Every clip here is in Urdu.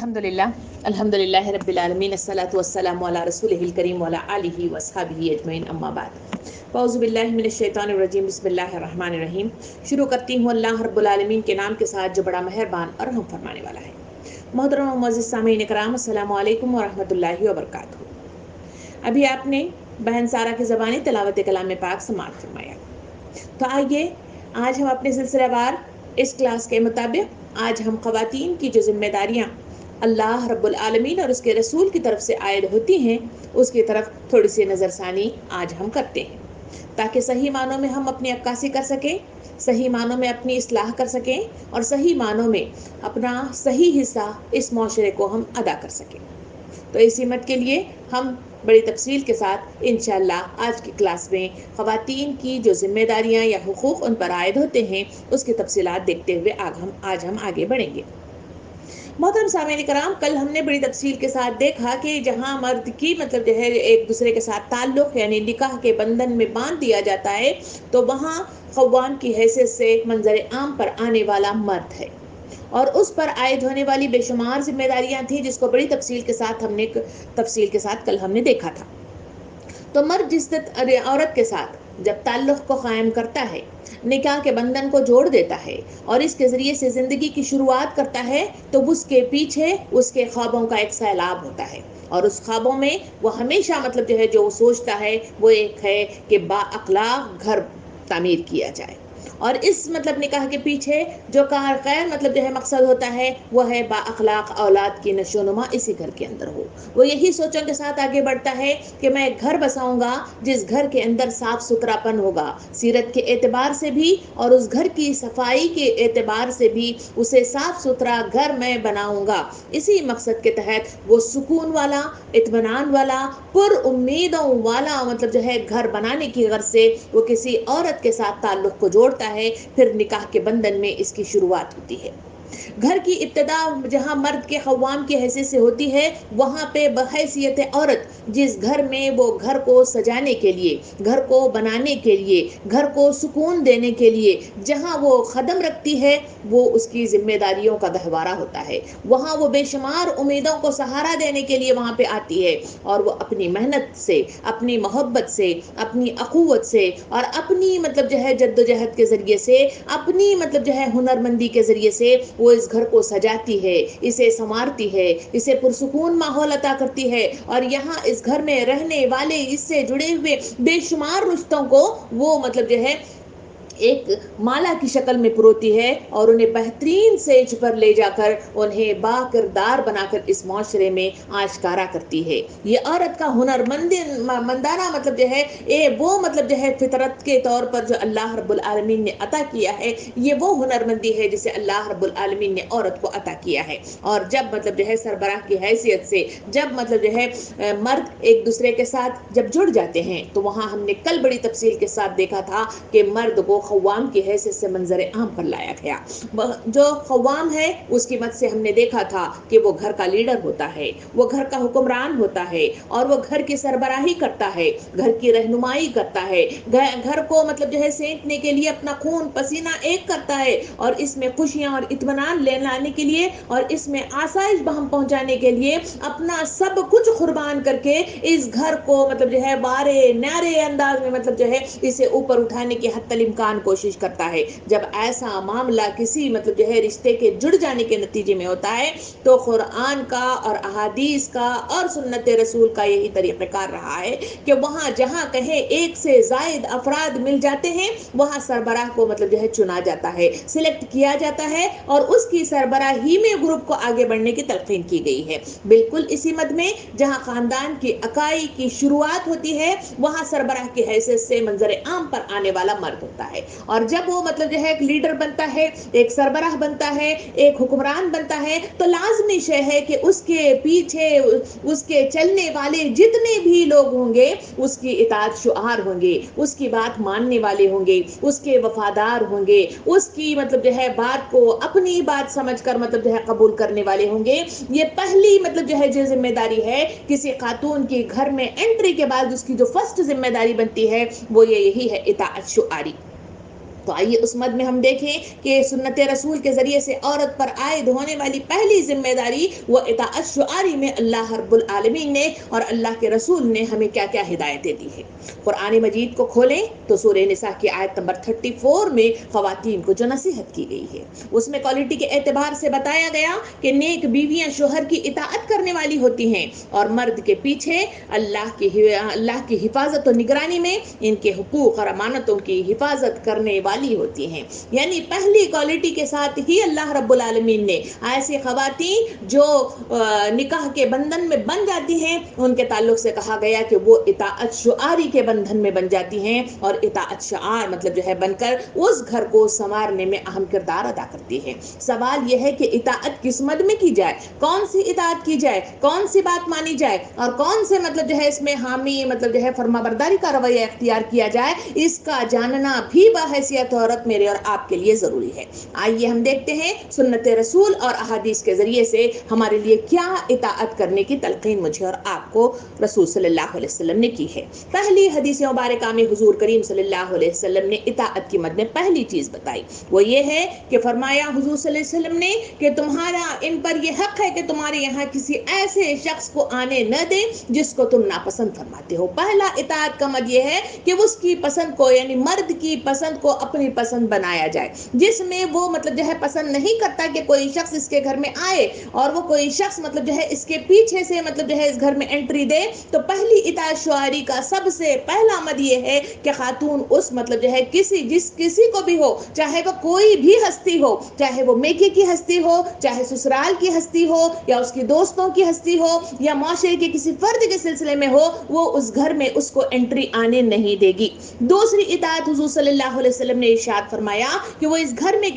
الحمدللہ رب العالمین الصلاۃ والسلام علی رسولہ الکریم وعلی آلہ واصحابہ اجمعین اما بعد اعوذ باللہ من الشیطان الرجیم بسم اللہ الرحمن الرحیم۔ شروع کرتی ہوں اللہ رب العالمین کے نام کے ساتھ جو بڑا مہربان اور رحم فرمانے والا ہے۔ محترم و معزز سامعین کرام، السلام علیکم ورحمۃ اللہ وبرکاتہ۔ ابھی آپ نے بہن سارہ کی زبانی تلاوت کلام پاک سماعت فرمایا، تو آئیے آج ہم اپنے سلسلہ وار اس کلاس کے مطابق آج ہم خواتین کی جو ذمہ داریاں اللہ رب العالمین اور اس کے رسول کی طرف سے عائد ہوتی ہیں اس کی طرف تھوڑی سی نظر ثانی آج ہم کرتے ہیں، تاکہ صحیح معنوں میں ہم اپنی عکاسی کر سکیں، صحیح معنوں میں اپنی اصلاح کر سکیں اور صحیح معنوں میں اپنا صحیح حصہ اس معاشرے کو ہم ادا کر سکیں۔ تو اس سمت کے لیے ہم بڑی تفصیل کے ساتھ انشاءاللہ آج کی کلاس میں خواتین کی جو ذمہ داریاں یا حقوق ان پر عائد ہوتے ہیں اس کی تفصیلات دیکھتے ہوئے آج ہم آگے بڑھیں گے۔ محترم سامعین کرام، کل ہم نے بڑی تفصیل کے ساتھ دیکھا کہ جہاں مرد کی ایک دوسرے کے ساتھ تعلق یعنی نکاح کے بندھن میں باندھ دیا جاتا ہے تو وہاں قوام کی حیثیت سے منظر عام پر آنے والا مرد ہے اور اس پر عائد ہونے والی بے شمار ذمہ داریاں تھیں جس کو بڑی تفصیل کے ساتھ کل ہم نے دیکھا تھا۔ تو مرد جس عورت کے ساتھ جب تعلق کو قائم کرتا ہے، نکاح کے بندھن کو جوڑ دیتا ہے اور اس کے ذریعے سے زندگی کی شروعات کرتا ہے تو اس کے پیچھے اس کے خوابوں کا ایک سیلاب ہوتا ہے اور اس خوابوں میں وہ ہمیشہ جو وہ سوچتا ہے وہ ایک ہے کہ با اخلاق گھر تعمیر کیا جائے، اور اس نکاح کے پیچھے جو خیر مقصد ہوتا ہے وہ ہے با اخلاق اولاد کی نشو و نما اسی گھر کے اندر ہو۔ وہ یہی سوچوں کے ساتھ آگے بڑھتا ہے کہ میں ایک گھر بساؤں گا جس گھر کے اندر صاف ستھرا پن ہوگا، سیرت کے اعتبار سے بھی اور اس گھر کی صفائی کے اعتبار سے بھی اسے صاف ستھرا گھر میں بناؤں گا۔ اسی مقصد کے تحت وہ سکون والا، اطمینان والا، پر امیدوں والا گھر بنانے کی غرض سے وہ کسی عورت کے ساتھ تعلق کو جوڑتا ہے، پھر نکاح کے بندھن میں اس کی شروعات ہوتی ہے۔ گھر کی ابتدا جہاں مرد کے قوام کی حیثیت سے ہوتی ہے وہاں پہ بحیثیت عورت جس گھر میں وہ گھر کو سجانے کے لیے، گھر کو بنانے کے لیے، گھر کو سکون دینے کے لیے جہاں وہ قدم رکھتی ہے وہ اس کی ذمہ داریوں کا گہوارہ ہوتا ہے، وہاں وہ بے شمار امیدوں کو سہارا دینے کے لیے وہاں پہ آتی ہے اور وہ اپنی محنت سے، اپنی محبت سے، اپنی اخوت سے اور اپنی جد و جہد کے ذریعے سے، اپنی ہنرمندی کے ذریعے سے وہ اس گھر کو سجاتی ہے، اسے سنوارتی ہے، اسے پرسکون ماحول عطا کرتی ہے اور یہاں اس گھر میں رہنے والے اس سے جڑے ہوئے بے شمار رشتوں کو وہ ایک مالا کی شکل میں پروتی ہے اور انہیں بہترین سیج پر لے جا کر انہیں با کردار بنا کر اس معاشرے میں آشکارا کرتی ہے۔ یہ عورت کا مندانہ وہ فطرت کے طور پر جو اللہ رب العالمین نے عطا کیا ہے، یہ وہ ہنرمندی ہے جسے اللہ رب العالمین نے عورت کو عطا کیا ہے۔ اور جب سربراہ کی حیثیت سے جب مرد ایک دوسرے کے ساتھ جب جڑ جاتے ہیں تو وہاں ہم نے کل بڑی تفصیل کے ساتھ دیکھا تھا کہ مرد کو قوام کی حیثیت سے منظر عام پر لایا گیا۔ جو قوام ہے اس کی مت سے ہم نے دیکھا تھا کہ وہ گھر کا لیڈر ہوتا ہے، وہ گھر کا حکمران ہوتا ہے اور وہ گھر کی سربراہی کرتا ہے، گھر کی رہنمائی کرتا ہے، گھر کو سینٹنے کے لیے اپنا خون پسینہ ایک کرتا ہے اور اس میں خوشیاں اور اطمینان لانے کے لیے اور اس میں آسائش بہم پہنچانے کے لیے اپنا سب کچھ قربان کر کے اس گھر کو بارے نعرے انداز میں اسے اوپر اٹھانے کی حتی الامکان کوشش کرتا ہے۔ جب ایسا معاملہ کسی رشتے کے جڑ جانے کے نتیجے میں ہوتا ہے تو قرآن کا اور احادیث کا اور سنت رسول کا یہی طریقہ کار رہا ہے کہ وہاں جہاں کہیں ایک سے زائد افراد مل جاتے ہیں وہاں سربراہ کو چنا جاتا ہے، سلیکٹ کیا جاتا ہے اور اس کی سربراہی میں گروپ کو آگے بڑھنے کی تلقین کی گئی ہے۔ بالکل اسی مد میں جہاں خاندان کی اکائی کی شروعات ہوتی ہے وہاں سربراہ کی حیثیت سے منظر عام پر آنے والا مرد ہوتا ہے، اور جب وہ ایک لیڈر بنتا ہے، ایک سربراہ بنتا ہے، ایک حکمران بنتا ہے تو لازمی شے ہے کہ اس کے پیچھے اس کے چلنے والے جتنے بھی لوگ ہوں گے اس کی اطاعت شعار ہوں گے، اس کی بات ماننے والے ہوں گے، اس کے وفادار ہوں گے، اس کی بات کو اپنی بات سمجھ کر قبول کرنے والے ہوں گے۔ یہ پہلی جو ذمہ داری ہے کسی خاتون کی گھر میں انٹری کے بعد اس کی جو فرسٹ ذمہ داری بنتی ہے وہ یہی ہے اطاعت شعاری۔ تو آئیے اس مد میں ہم دیکھیں کہ سنت رسول کے ذریعے سے عورت پر عائد ہونے والی پہلی ذمہ داری وہ اطاعت شعاری میں اللہ رب العالمین نے اور اللہ کے رسول نے ہمیں کیا کیا ہدایتیں دی ہیں۔ قرآن مجید کو کھولیں تو سورہ نساء کی آیت نمبر 34 میں خواتین کو جو نصیحت کی گئی ہے اس میں کوالٹی کے اعتبار سے بتایا گیا کہ نیک بیویاں شوہر کی اطاعت کرنے والی ہوتی ہیں اور مرد کے پیچھے اللہ کی حفاظت و نگرانی میں ان کے حقوق اور امانتوں کی حفاظت کرنے والی ہوتی ہیں۔ یعنی پہلی کوالٹی کے ساتھ ہی اللہ رب العالمین نے ایسی خواتین جو نکاح کے بندھن میں بن جاتی ہیں ان کے تعلق سے کہا گیا کہ وہ اطاعت شعاری کے بندھن میں بن جاتی ہیں اور اطاعت شعار مطلب جو ہے بن کر اس گھر کو سنوارنے میں اہم کردار ادا کرتی ہے۔ سوال یہ ہے کہ اطاعت کس مد میں کی جائے، کون سی اطاعت کی جائے، کون سی بات مانی جائے اور کون سے مطلب جو ہے اس میں حامی مطلب جو ہے فرما برداری کا رویہ اختیار کیا جائے، اس کا جاننا بھی بحیثیت عورت میرے اور آپ کے لیے ضروری ہے۔ آئیے ہم دیکھتے ہیں سنت رسول اور احادیث کے ذریعے سے ہمارے لیے کیا اطاعت کرنے کی تلقین مجھے اور آپ کو رسول صلی اللہ علیہ وسلم نے کی ہے۔ پہلی حدیث مبارکہ میں حضور کریم صلی اللہ علیہ وسلم نے اطاعت کی مد میں پہلی چیز بتائی، وہ یہ ہے کہ فرمایا حضور صلی اللہ علیہ وسلم نے کہ تمہارا ان پر یہ حق ہے کہ تمہارے یہاں کسی ایسے شخص کو آنے نہ دے جس کو تم ناپسند فرماتے ہو۔ پہلا اطاعت کا مد یہ ہے کہ اس کی پسند کو یعنی مرد کی پسند کو اپنی پسند بنایا جائے، جس میں وہ مطلب جو ہے پسند نہیں کرتا کہ کوئی شخص اس کے گھر میں آئے اور وہ کوئی شخص مطلب جو ہے اس کے پیچھے سے مطلب جو ہے اس گھر میں انٹری دے، تو پہلی اطاعت شعاری کا سب سے پہلا مد یہ ہے کہ خاتون اس مطلب جو ہے کسی کو بھی ہو، چاہے وہ کوئی بھی ہستی ہو، چاہے وہ میکے کی ہستی ہو، چاہے سسرال کی ہستی ہو یا اس کی دوستوں کی ہستی ہو یا معاشرے کے کسی فرد کے سلسلے میں ہو، وہ اس گھر میں اس کو انٹری آنے نہیں دے گی۔ دوسری اطاعت حضور صلی اللہ علیہ وسلم نے ارشاد فرمایا کہ وہ اس گھر میں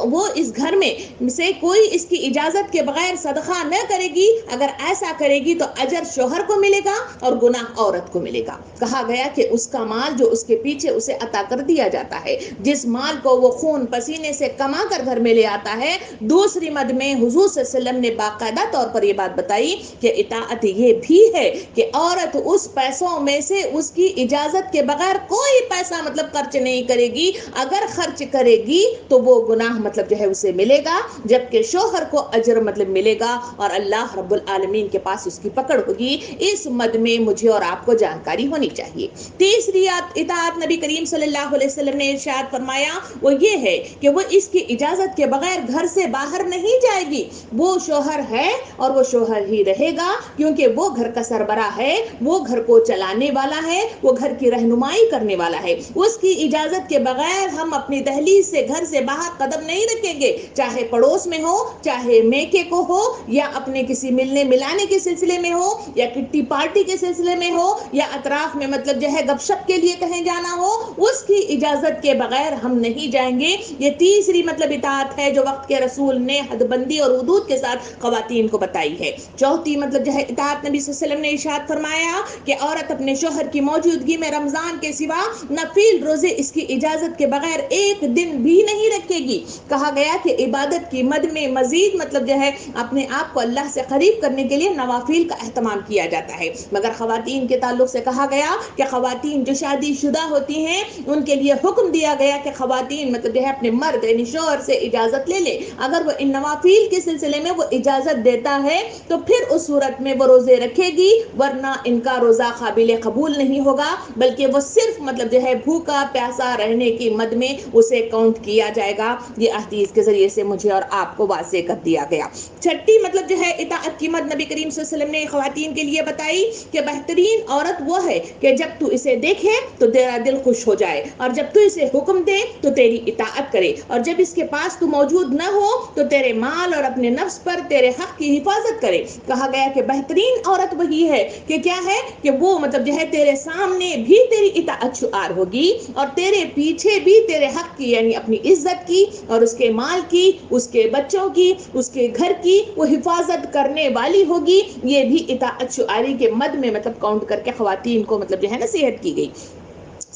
وہ اس گھر میں سے کوئی اس کی اجازت کے بغیر صدقہ نہ کرے گی، اگر ایسا کرے گی تو اجر شوہر کو ملے گا اور گناہ عورت کو ملے گا۔ کہا گیا کہ اس کا مال جو اس کے پیچھے اسے عطا کر دیا جاتا ہے، جس مال کو وہ خون پسینے سے کما کر گھر میں لے آتا ہے۔ دوسری مد میں حضور صلی اللہ علیہ وسلم نے باقاعدہ طور پر یہ بات بتائی کہ اطاعت یہ بھی ہے کہ عورت اس پیسوں میں سے اس کی اجازت کے بغیر کوئی پیسہ مطلب خرچ نہیں کرے گی، اگر خرچ کرے گی تو وہ گناہ مطلب جو ہے اسے ملے گا، جبکہ شوہر کو اجر مطلب ملے گا اور اللہ رب العالمین کے پاس اس کی پکڑ ہوگی۔ اس مد میں مجھے اور آپ کو جانکاری ہونی چاہیے۔ تیسری اطاعت نبی کریم صلی اللہ علیہ وسلم نے ارشاد فرمایا وہ یہ ہے کہ وہ اس کی اجازت کے بغیر گھر سے باہر نہیں جائے گی۔ وہ شوہر ہے اور وہ شوہر ہی رہے گا، کیونکہ وہ گھر کا سربراہ ہے، وہ گھر کو چلانے والا ہے، وہ گھر کی رہنمائی کرنے والا ہے۔ اس کی اجازت کے بغیر ہم اپنی دہلیز سے گھر سے باہر قدم نہیں رکھیں گے، چاہے پڑوس میں ہو، چاہے میکے کو ہو یا اپنے کسی ملنے ملانے کے سلسلے میں ہو یا کٹی پارٹی کے سلسلے میں ہو یا اطراف میں مطلب جو ہے گپ شپ کے لیے کہیں جانا ہو، اس کی اجازت کے بغیر ہم نہیں جائیں گے۔ یہ تیسری مطلب اطاعت ہے جو وقت کے رسول نے حد بندی اور حدود کے ساتھ خواتین کو بتائی ہے۔ چوتھی مطلب جو ہے اطاعت نبی صلی اللہ علیہ وسلم نے ارشاد فرمایا کہ عورت اپنے شوہر کی موجودگی میں رمضان کے سوا نفل روزے اس کی اجازت کے بغیر ایک دن بھی نہیں رکھے گی۔ کہا گیا کہ عبادت کی مد میں مزید مطلب جو ہے اپنے آپ کو اللہ سے قریب کرنے کے لیے نوافل کا اہتمام کیا جاتا ہے، مگر خواتین کے تعلق سے کہا گیا کہ خواتین جو شادی شدہ ہوتی ہیں ان کے لیے حکم دیا گیا کہ خواتین مطلب جو ہے اپنے مرد یعنی شوہر سے اجازت لے لے، اگر وہ ان نوافل کے سلسلے میں وہ اجازت دیتا ہے تو پھر اس صورت میں وہ روزے رکھے گی، ورنہ ان کا روزہ قابل قبول نہیں ہوگا، بلکہ وہ صرف مطلب جو ہے بھوکا پیاسا رہنے کی مد میں اسے کاؤنٹ کیا جائے گا۔ یہ احادیث کے ذریعے سے مجھے اور آپ کو واضح کر دیا گیا۔ چھٹی مطلب جو ہے اطاعت کی مد نبی کریم صلی اللہ علیہ وسلم نے خواتین کے لیے بتائی کہ بہترین عورت وہ ہے کہ جب تو اسے دیکھے تو تیرا دل خوش ہو جائے اور جب تو اسے حکم دے تو تیری اطاعت کرے، اور جب اس کے پاس تو موجود نہ ہو تو تیرے مال اور اپنے نفس پر تیرے حق کی حفاظت کرے۔ کہا گیا کہ بہترین عورت وہی ہے کہ کیا ہے کہ وہ مطلب جو ہے تیرے سامنے بھی تیری اطاعت شعار ہوگی اور تیرے پیچھے بھی تیرے حق کی یعنی اپنی عزت کی اور اس کے مال کی، اس کے بچوں کی، اس کے گھر کی وہ حفاظت کرنے والی ہوگی۔ یہ بھی اطاعت شعاری کے مد میں مطلب کاؤنٹ کر کے خواتین کو مطلب جو ہے نصیحت کی گئی۔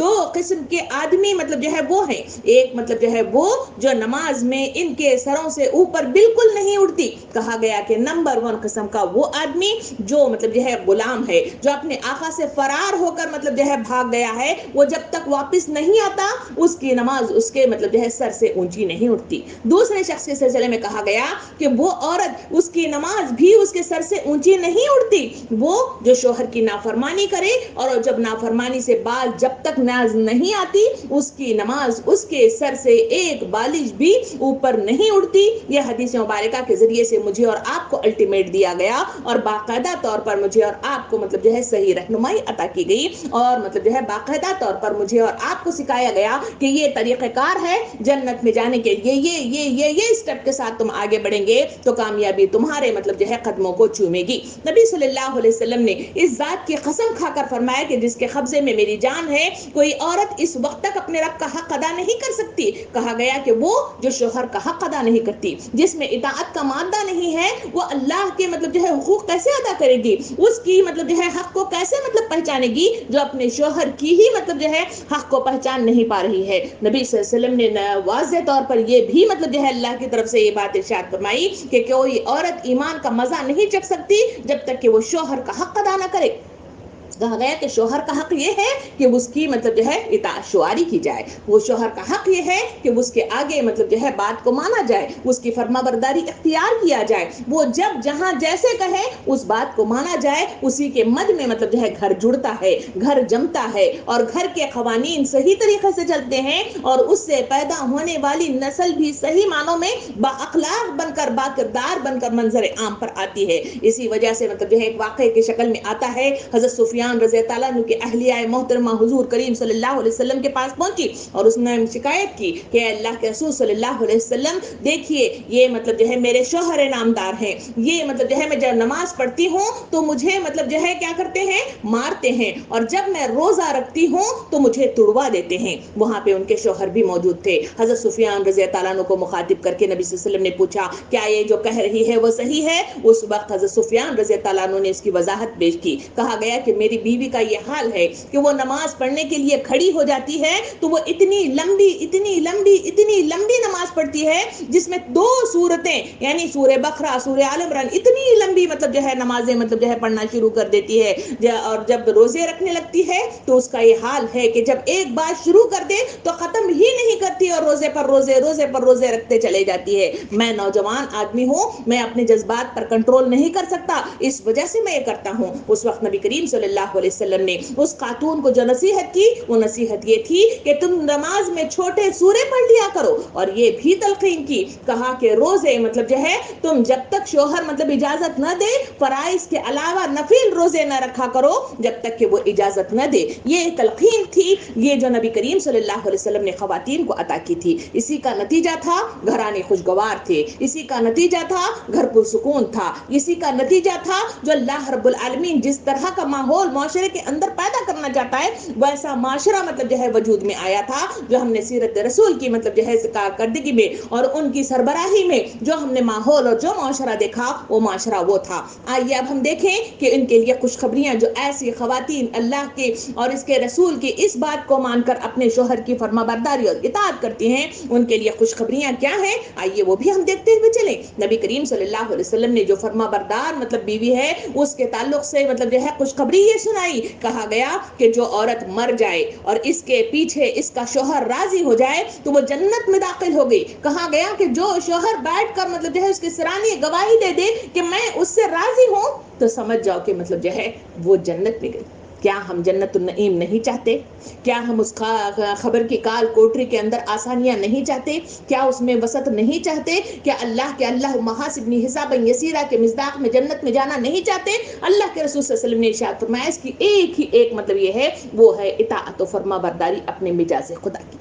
دو قسم کے آدمی مطلب جو ہے وہ ہیں، ایک مطلب جو ہے وہ جو نماز میں ان کے سروں سے اوپر بالکل نہیں اڑتی، کہا گیا کہ نمبر 1 قسم کا وہ آدمی جو مطلب جو ہے غلام ہے، جو اپنے آقا سے فرار ہو کر مطلب جو ہے بھاگ گیا ہے، وہ جب تک واپس نہیں آتا اس کی نماز اس کے مطلب جو ہے سر سے اونچی نہیں اٹھتی۔ دوسرے شخص کے سلسلے میں کہا گیا کہ وہ عورت اس کی نماز بھی اس کے سر سے اونچی نہیں اٹھتی، وہ جو شوہر کی نافرمانی کرے اور جب نافرمانی سے بعد جب تک ناز نہیں آتی اس کی نماز اس کے سر سے ایک بالش بھی اوپر نہیں اڑتی۔ یہ حدیث مبارکہ کے ذریعے سے مجھے اور آپ کو الٹیمیٹ دیا گیا اور باقاعدہ طور پر مجھے اور آپ کو مطلب جو ہے صحیح رہنمائی عطا کی گئی اور مطلب جو ہے باقاعدہ طور پر مجھے اور آپ کو سکھایا گیا کہ یہ طریقہ کار ہے جنت میں جانے کے لیے، یہ اسٹیپ کے ساتھ تم آگے بڑھیں گے تو کامیابی تمہارے مطلب جو ہے قدموں کو چومے گی۔ نبی صلی اللہ علیہ وسلم نے اس ذات کی قسم کھا کر فرمایا کہ جس کے قبضے میں میری جان ہے کوئی عورت اس وقت تک اپنے رب کا حق ادا نہیں کر سکتی، کہا گیا کہ وہ جو شوہر کا حق ادا نہیں کرتی، جس میں اطاعت کا مادہ نہیں ہے، وہ اللہ کے مطلب جو ہے حقوق کیسے ادا کرے گی، اس کی مطلب جو ہے حق کو کیسے مطلب پہچانے گی جو اپنے شوہر کی ہی مطلب جو ہے حق کو پہچان نہیں پا رہی ہے۔ نبی صلی اللہ علیہ وسلم نے واضح طور پر یہ بھی مطلب جو ہے اللہ کی طرف سے یہ بات ارشاد فرمائی کہ کوئی عورت ایمان کا مزہ نہیں چکھ سکتی جب تک کہ وہ شوہر کا حق ادا نہ کرے۔ کہا گیا کہ شوہر کا حق یہ ہے کہ اس کی مطلب جو ہے اطاعت شعاری کی جائے، وہ شوہر کا حق یہ ہے کہ اس کے آگے مطلب جو ہے بات کو مانا جائے، اس کی فرما برداری اختیار کیا جائے، وہ جب جہاں جیسے کہے اس بات کو مانا جائے، اسی کے مد میں مطلب جو ہے گھر جڑتا ہے، گھر جمتا ہے اور گھر کے قوانین صحیح طریقے سے چلتے ہیں اور اس سے پیدا ہونے والی نسل بھی صحیح معنوں میں با اخلاق بن کر با کردار بن کر منظر عام پر آتی ہے۔ اسی وجہ سے مطلب جو ہے ایک واقعے کی شکل میں آتا ہے، حضرت سفیان رضی اللہ عنہ کی اہلیہ محترمہ حضور کریم صلی اللہ علیہ وسلم کے پاس پہنچی اور اس نے شکایت کی کہ اللہ کے رسول صلی اللہ علیہ وسلم دیکھیے یہ مطلب جو ہے میرے شوہر نامدار ہیں، یہ مطلب جو ہے میں جب نماز پڑھتی ہوں تو مجھے مطلب جو ہے کیا کرتے ہیں، مارتے ہیں، اور جب میں روزہ رکھتی ہوں تو مجھے تڑوا دیتے ہیں۔ وہاں پہ ان کے شوہر بھی موجود تھے۔ حضرت سفیان رضی اللہ عنہ کو مخاطب کر کے نبی صلی اللہ علیہ وسلم نے پوچھا کیا یہ جو کہہ رہی ہے وہ صحیح ہے؟ اس وقت حضرت سفیان رضی اللہ عنہ نے اس کی وضاحت پیش کی، کہا گیا کہ میری بیوی کا یہ حال ہے کہ وہ نماز پڑھنے کے لیے کھڑی ہو جاتی ہے تو وہ اتنی لمبی نماز پڑھتی ہے جس میں 2 سورتیں یعنی سورہ بقرہ، سورہ آل عمران، اتنی لمبی مطلب جو ہے نمازیں مطلب جو ہے پڑھنا شروع کر دیتی ہے، اور جب روزے رکھنے لگتی ہے تو اس کا یہ حال ہے کہ جب ایک بات شروع کر دے تو ختم ہی نہیں کرتی اور روزے پر روزے رکھتے چلے جاتی ہے۔ میں نوجوان آدمی ہوں، میں اپنے جذبات پر کنٹرول نہیں کر سکتا، اس وجہ سے میں یہ کرتا ہوں۔ اس وقت نبی کریم صلی اللہ علیہ وسلم نے اس خاتون کو جو نصیحت کی وہ نصیحت یہ تھی کہ تم نماز میں چھوٹے سورے پڑھ لیا کرو، اور یہ بھی تلقین کی، کہا کہ روزے مطلب جو ہے تم جب تک شوہر مطلب اجازت نہ دے فرائض کے علاوہ نفل روزے نہ رکھا کرو جب تک کہ وہ اجازت نہ دے۔ یہ تلقین تھی یہ جو نبی کریم صلی اللہ علیہ وسلم نے خواتین کو عطا کی تھی۔ اسی کا نتیجہ تھا گھرانے خوشگوار تھے، اسی کا نتیجہ تھا گھر پرسکون تھا، اسی کا نتیجہ تھا جو اللہ رب العالمین جس طرح کا ماحول معاشرے کے اندر پیدا کرنا چاہتا ہے ویسا معاشرہ مطلب جو ہے وجود میں آیا تھا، جو ہم نے سیرت رسول کی مطلب جو ہے کارکردگی میں اور ان کی سربراہی میں جو ہم نے ماحول اور جو معاشرہ دیکھا وہ معاشرہ وہ تھا۔ آئیے اب ہم دیکھیں کہ ان کے لیے خوشخبریاں جو ایسی خواتین اللہ کے اور اس کے رسول کی اس بات کو مان کر اپنے شوہر کی فرما برداری اور اطاعت کرتی ہیں ان کے لیے خوشخبریاں کیا ہیں، آئیے وہ بھی ہم دیکھتے ہوئے چلیں۔ نبی کریم صلی اللہ علیہ وسلم نے جو فرما بردار مطلب بیوی ہے اس کے تعلق سے مطلب جو ہے خوشخبری یہ سنائی، کہا گیا کہ جو عورت مر جائے اور اس کے پیچھے اس کا شوہر راضی ہو جائے تو وہ جنت میں داخل ہو گئی۔ کہا گیا کہ جو شوہر بیٹھ کر مطلب جو ہے اس کی سرانی گواہی دے دے کہ میں اس سے راضی ہوں تو سمجھ جاؤ کہ مطلب جو ہے وہ جنت میں گئی۔ کیا ہم جنت النعیم نہیں چاہتے؟ کیا ہم اس خبر کی کال کوٹری کے اندر آسانیاں نہیں چاہتے؟ کیا اس میں وسعت نہیں چاہتے؟ کیا اللہ محاسبنی حسابا یسیرا کے مصداق میں جنت میں جانا نہیں چاہتے؟ اللہ کے رسول صلی اللہ علیہ وسلم نے ارشاد فرمایا اس کی ایک مطلب یہ ہے، وہ ہے اطاعت و فرما برداری اپنے مجاز خدا کی۔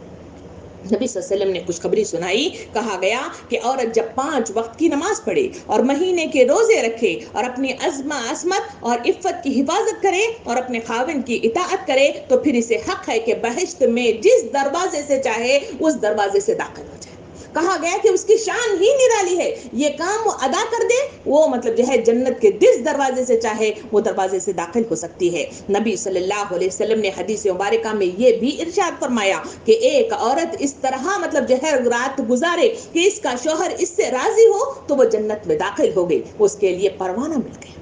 نبی صلی اللہ علیہ وسلم نے خوشخبری سنائی، کہا گیا کہ عورت جب 5 وقت کی نماز پڑھے اور مہینے کے روزے رکھے اور اپنی عصمت اور عفت کی حفاظت کرے اور اپنے خاوند کی اطاعت کرے تو پھر اسے حق ہے کہ بہشت میں جس دروازے سے چاہے اس دروازے سے داخل ہو جائے۔ کہا گیا کہ اس کی شان ہی نرالی ہے، یہ کام وہ ادا کر دے، وہ مطلب جو ہے جنت کے جس دروازے سے چاہے وہ دروازے سے داخل ہو سکتی ہے۔ نبی صلی اللہ علیہ وسلم نے حدیث مبارکہ میں یہ بھی ارشاد فرمایا کہ ایک عورت اس طرح مطلب جو ہے رات گزارے کہ اس کا شوہر اس سے راضی ہو تو وہ جنت میں داخل ہو گئی، اس کے لیے پروانہ مل گیا۔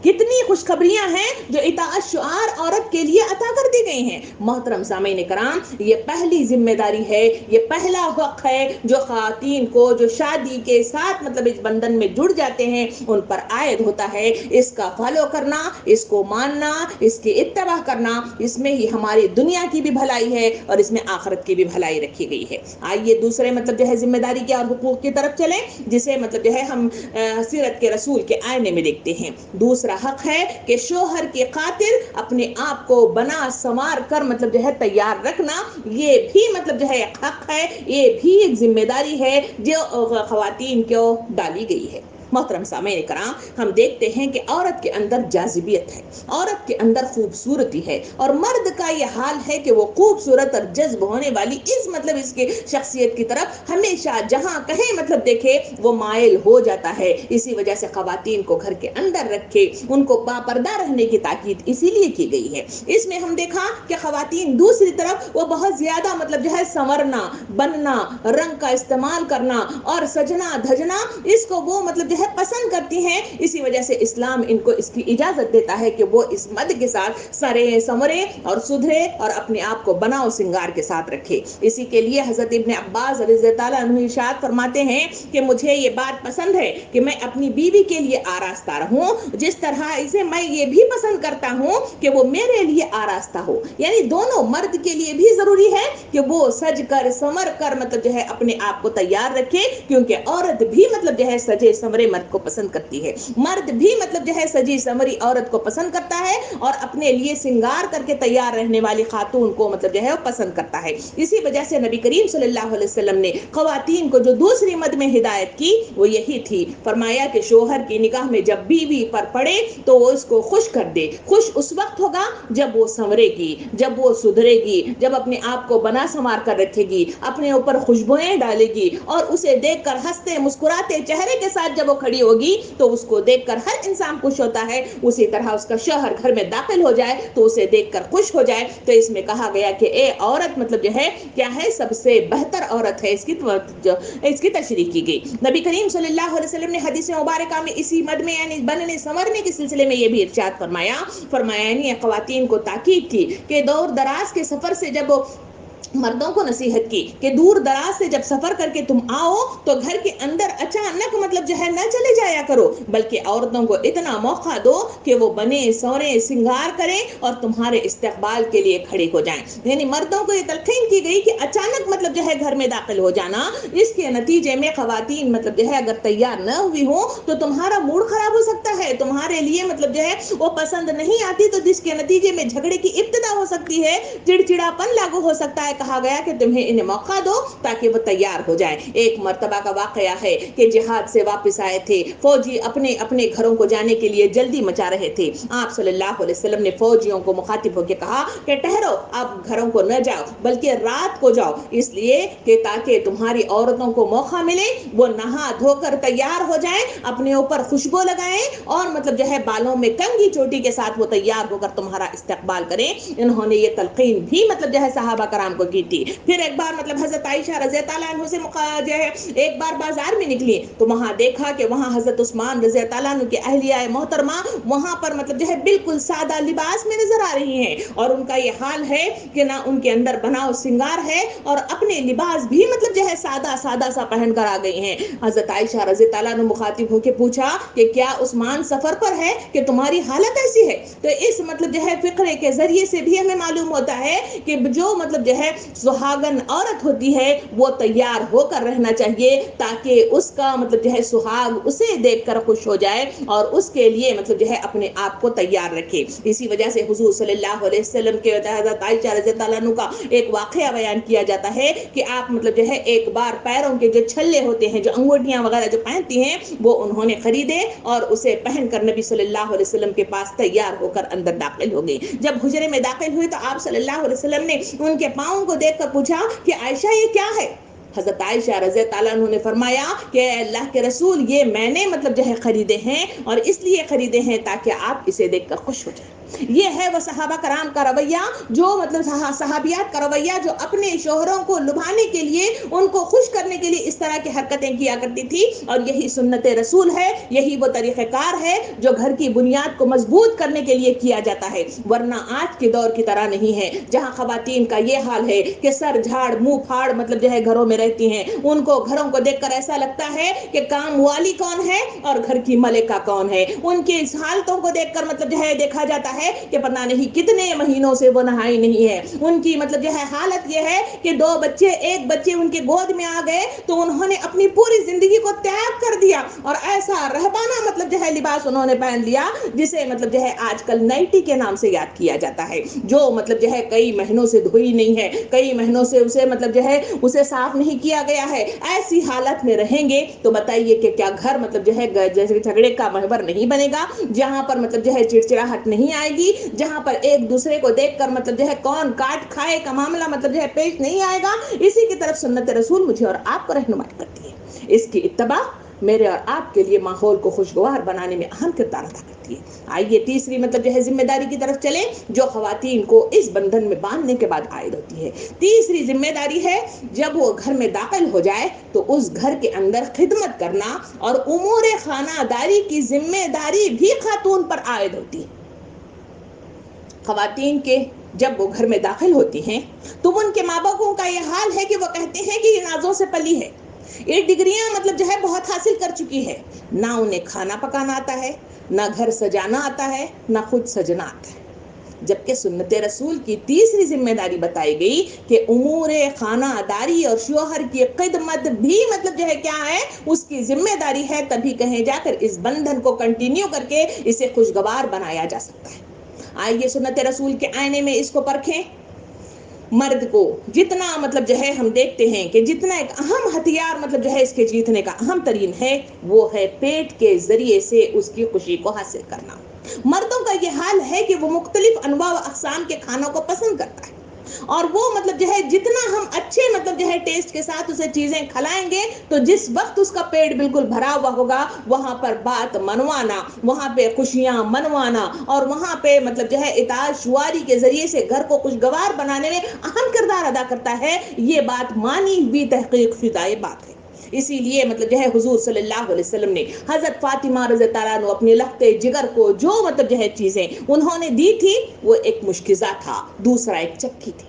کتنی خوشخبریاں ہیں جو اطاعت شعار عورت کے لیے عطا کر دی گئی ہیں۔ محترم سامعین کرام، یہ پہلی ذمہ داری ہے، یہ پہلا حق ہے جو خواتین کو جو شادی کے ساتھ مطلب اس بندھن میں جڑ جاتے ہیں ان پر عائد ہوتا ہے۔ اس کا فالو کرنا، اس کو ماننا، اس کی اتباع کرنا، اس میں ہی ہماری دنیا کی بھی بھلائی ہے اور اس میں آخرت کی بھی بھلائی رکھی گئی ہے۔ آئیے دوسرے مطلب جو ہے ذمہ داری کے اور حقوق کی طرف چلیں، جسے مطلب جو ہے ہم سیرت کے رسول کے آئینے میں دیکھتے ہیں۔ دوسرا حق ہے کہ شوہر کی خاطر اپنے آپ کو بنا سنوار کر مطلب جو ہے تیار رکھنا، یہ بھی مطلب جو ہے ایک حق ہے، یہ بھی ایک ذمہ داری ہے جو خواتین کو ڈالی گئی ہے۔ محترم سامعین کرام، ہم دیکھتے ہیں کہ عورت کے اندر جاذبیت ہے، عورت کے اندر خوبصورتی ہے، اور مرد کا یہ حال ہے کہ وہ خوبصورت اور جذب ہونے والی اس کی شخصیت کی طرف ہمیشہ جہاں کہیں مطلب دیکھے وہ مائل ہو جاتا ہے۔ اسی وجہ سے خواتین کو گھر کے اندر رکھے، ان کو باپردہ رہنے کی تاکید اسی لیے کی گئی ہے۔ اس میں ہم دیکھا کہ خواتین دوسری طرف وہ بہت زیادہ مطلب جو ہے سنورنا، بننا، رنگ کا استعمال کرنا اور سجنا دھجنا، اس کو وہ مطلب جو ہے پسند کرتی ہیں۔ اسی وجہ سے اسلام ان کو اس کی اجازت دیتا ہے کہ وہ اس مد کے ساتھ سرے سمرے اور سدھرے اور اپنے آپ کو بناؤ سنگار کے ساتھ رکھے۔ اسی کے لیے حضرت ابن عباس رضی اللہ عنہ ارشاد فرماتے ہیں کہ مجھے یہ بات پسند ہے کہ میں اپنی بیوی کے لیے آراستہ رہوں، جس طرح اسے میں یہ بھی پسند کرتا ہوں کہ وہ میرے لیے آراستہ ہو۔ یعنی دونوں مرد کے لیے بھی ضروری ہے کہ وہ سج کر سمر کر مطلب جو ہے اپنے آپ کو تیار رکھے، کیونکہ عورت بھی مطلب جو ہے سجے سمرے مرد کو پسند کرتی ہے، مرد بھی مطلب جو ہے سجی سمری عورت کو پسند کرتا ہے اور اپنے لیے سنگار کر کے تیار رہنے والی خاتون کو مطلب جو ہے وہ پسند کرتا ہے۔ اسی وجہ سے نبی کریم صلی اللہ علیہ وسلم نے خواتین کو جو دوسری مد میں ہدایت کی وہ یہی تھی، فرمایا کہ شوہر کی نگاہ میں جب بیوی پر پڑے تو وہ اس کو خوش کر دے۔ خوش اس وقت ہوگا جب وہ سنورے گی، جب وہ سدھرے گی، جب اپنے آپ کو بنا سنوار کر رکھے گی، اپنے اوپر خوشبوئیں ڈالے گی، اور اسے دیکھ کر ہنستے مسکراتے چہرے کے ساتھ جب وہ کھڑی ہوگی تو اس کو دیکھ کر ہر انسان خوش ہوتا ہے۔ اسی طرح اس کا شوہر گھر میں داخل ہو جائے تو اسے دیکھ کر خوش ہو جائے۔ تو اس میں کہا گیا کہ اے عورت مطلب جو ہے کیا ہے، سب سے بہتر عورت ہے، اس کی تشریح کی گئی۔ نبی کریم صلی اللہ علیہ وسلم نے حدیث مبارکہ میں اسی مد میں یعنی بننے سنورنے کے سلسلے میں یہ بھی ارشاد فرمایا یعنی خواتین کو تاکید کی کہ دور دراز کے سفر سے جب مردوں کو نصیحت کی کہ دور دراز سے جب سفر کر کے تم آؤ تو گھر کے اندر اچانک مطلب جو ہے نہ چلے جایا کرو، بلکہ عورتوں کو اتنا موقع دو کہ وہ بنے سورے سنگار کریں اور تمہارے استقبال کے لیے کھڑے ہو جائیں۔ یعنی مردوں کو یہ تلقین کی گئی کہ اچانک مطلب جو ہے گھر میں داخل ہو جانا، اس کے نتیجے میں خواتین مطلب جو ہے اگر تیار نہ ہوئی ہو تو تمہارا موڈ خراب ہو سکتا ہے، تمہارے لیے مطلب جو ہے وہ پسند نہیں آتی، تو جس کے نتیجے میں جھگڑے کی ابتدا ہو سکتی ہے، چڑچڑاپن لاگو ہو سکتا ہے۔ کہا گیا کہ تمہیں انہیں موقع دو تاکہ وہ تیار ہو جائیں۔ ایک مرتبہ کا واقعہ ہے کہ جہاد سے واپس آئے تھے فوجی، اپنے گھروں کو جانے کے لیے جلدی مچا رہے تھے۔ آپ صلی اللہ علیہ وسلم نے فوجیوں کو مخاطب ہو کے کہا کہ ٹھہرو، آپ گھروں کو نہ جاؤ بلکہ رات کو جاؤ، اس لیے کہ تاکہ تمہاری عورتوں کو موقع ملے، وہ نہا دھو کر تیار ہو جائیں، اپنے اوپر خوشبو لگائیں اور مطلب جو ہے بالوں میں کنگھی چوٹی کے ساتھ وہ تیار ہو کر تمہارا استقبال کریں۔ انہوں نے یہ تلقین بھی مطلب جو ہے صحابہ کرام کو کی تھی۔ پھر ایک بار مطلب حضرت عائشہ رضی اللہ عنہ سے جو ہے ایک بار بازار میں نکلی تو وہاں دیکھا کہ وہاں حضرت عثمان رضی اللہ عنہ کی اہلیہ محترمہ وہاں پر مطلب جو ہے بالکل سادہ لباس میں نظر آ رہی ہیں، اور ان کا یہ حال ہے کہ نہ ان کے اندر بناؤ سنگار ہے اور اپنے لباس بھی مطلب جو ہے سادہ سا پہن کر آ گئی ہیں۔ حضرت عائشہ رضی اللہ عنہ مخاطب ہو کے پوچھا کہ کیا عثمان سفر پر ہے کہ تمہاری حالت ایسی ہے؟ تو اس مطلب جو ہے فقرے کے ذریعے سے بھی ہمیں معلوم ہوتا ہے کہ جو مطلب جو ہے سہاگن عورت ہوتی ہے وہ تیار ہو کر رہنا چاہیے تاکہ اس کا مطلب جو ہے سہاگ اسے دیکھ کر خوش ہو جائے اور اس کے لیے مطلب جو ہے اپنے آپ کو تیار رکھے۔ اسی وجہ سے حضور صلی اللہ علیہ وسلم کے حضرت عائشہ رضی اللہ عنہ کا ایک واقعہ بیان کیا جاتا ہے کہ آپ مطلب جو ہے ایک بار پیروں کے جو چھلے ہوتے ہیں، جو انگوٹیاں وغیرہ جو پہنتی ہیں، وہ انہوں نے خریدے اور اسے پہن کر نبی صلی اللہ علیہ وسلم کے پاس تیار ہو کر اندر داخل ہو گئی۔ جب حجرے میں داخل ہوئی تو آپ صلی اللہ علیہ وسلم نے ان کے پاؤں کو دیکھ کر پوچھا کہ عائشہ یہ کیا ہے؟ حضرت عائشہ رضی اللہ عنہ نے فرمایا کہ اے اللہ کے رسول یہ میں نے مطلب جو ہے خریدے ہیں اور اس لیے خریدے ہیں تاکہ آپ اسے دیکھ کر خوش ہو جائیں۔ یہ ہے وہ صحابہ کرام کا رویہ، جو مطلب صحابیات کا رویہ جو اپنے شوہروں کو لبھانے کے لیے، ان کو خوش کرنے کے لیے اس طرح کی حرکتیں کیا کرتی تھی، اور یہی سنت رسول ہے، یہی وہ طریقہ کار ہے جو گھر کی بنیاد کو مضبوط کرنے کے لیے کیا جاتا ہے۔ ورنہ آج کے دور کی طرح نہیں ہے جہاں خواتین کا یہ حال ہے کہ سر جھاڑ منہ پھاڑ مطلب جو ہے گھروں میں رہتی ہیں، ان کو گھروں کو دیکھ کر ایسا لگتا ہے کہ کام والی کون ہے اور گھر کی ملکہ کون ہے۔ ان کی اس حالتوں کو دیکھ کر مطلب جو ہے دیکھا جاتا ہے کہ پتہ نہیں کتنے مہینوں سے وہ نہائی نہیں ہے۔ ان کی مطلب جو ہے حالت یہ ہے کہ 2 بچے، ایک بچے ان کے گود میں آ گئے تو انہوں نے اپنی پوری زندگی کو تیاگ کر دیا اور ایسا رہبانہ مطلب جو ہے لباس انہوں نے پہن لیا جسے مطلب جو ہے آج کل نائٹی کے نام سے یاد کیا جاتا ہے، جو مطلب جو ہے کئی مہینوں سے دھوئی نہیں ہے، کئی مہینوں سے اسے مطلب جو ہے اسے صاف نہیں کیا گیا ہے۔ ایسی حالت میں رہیں گے تو بتائیے کہ کیا گھر مطلب جو ہے جیسے جھگڑے کا محور نہیں بنے گا، جہاں پر مطلب جو ہے چڑچڑاہٹ نہیں آئے گی، جہاں پر ایک دوسرے کو دیکھ کر مطلب جو ہے کون کاٹ کھائے کا معاملہ مطلب جو ہے پیش نہیں آئے گا۔ اسی کی طرف سنت رسول مجھے اور آپ کو رہنمائی کرتی ہے۔ اس کی اتباع میرے اور آپ کے لیے ماحول کو خوشگوار بنانے میں اہم کردار ادا کرتی ہے۔ آئیے تیسری مطلب جو ہے ذمہ داری کی طرف چلیں جو خواتین کو اس بندھن میں باندھنے کے بعد عائد ہوتی ہے۔ تیسری ذمہ داری ہے جب وہ گھر میں داخل ہو جائے تو اس گھر کے اندر خدمت کرنا اور امور خانہ داری کی ذمہ داری بھی خاتون پر عائد ہوتی ہے۔ خواتین کے جب وہ گھر میں داخل ہوتی ہیں تو ان کے ماں باپوں کا یہ حال ہے کہ وہ کہتے ہیں کہ یہ نازوں سے پلی ہے، یہ ڈگریاں مطلب جو ہے بہت حاصل کر چکی ہے، نہ انہیں کھانا پکانا آتا ہے، نہ گھر سجانا آتا ہے، نہ خود سجنا آتا ہے۔ جبکہ سنت رسول کی تیسری ذمہ داری بتائی گئی کہ امور خانہ داری اور شوہر کی خدمت بھی مطلب جو ہے کیا ہے، اس کی ذمہ داری ہے، تبھی کہیں جا کر اس بندھن کو کنٹینیو کر کے اسے خوشگوار بنایا جا سکتا ہے۔ آئیے سنت رسول کے آئینے میں اس کو پرکھیں۔ مرد کو جتنا مطلب جو ہے ہم دیکھتے ہیں کہ جتنا ایک اہم ہتھیار مطلب جو ہے اس کے جیتنے کا اہم ترین ہے، وہ ہے پیٹ کے ذریعے سے اس کی خوشی کو حاصل کرنا۔ مردوں کا یہ حال ہے کہ وہ مختلف انواع و اقسام کے کھانوں کو پسند کرتا ہے، اور وہ مطلب جو ہے جتنا ہم اچھے مطلب جو ہے ٹیسٹ کے ساتھ اسے چیزیں کھلائیں گے تو جس وقت اس کا پیٹ بالکل بھرا ہوا ہوگا وہاں پر بات منوانا، وہاں پہ خوشیاں منوانا اور وہاں پہ مطلب جو ہے اطاعت شواری کے ذریعے سے گھر کو خوشگوار بنانے میں اہم کردار ادا کرتا ہے۔ یہ بات مانی ہوئی تحقیق شدہ بات ہے۔ اسی لیے مطلب جو ہے حضور صلی اللہ علیہ وسلم نے حضرت فاطمہ رضی اللہ عنہ اپنے لختے جگر کو جو مطلب جو ہے چیزیں انہوں نے دی تھی، وہ ایک مشکزہ تھا، دوسرا ایک چکی تھی۔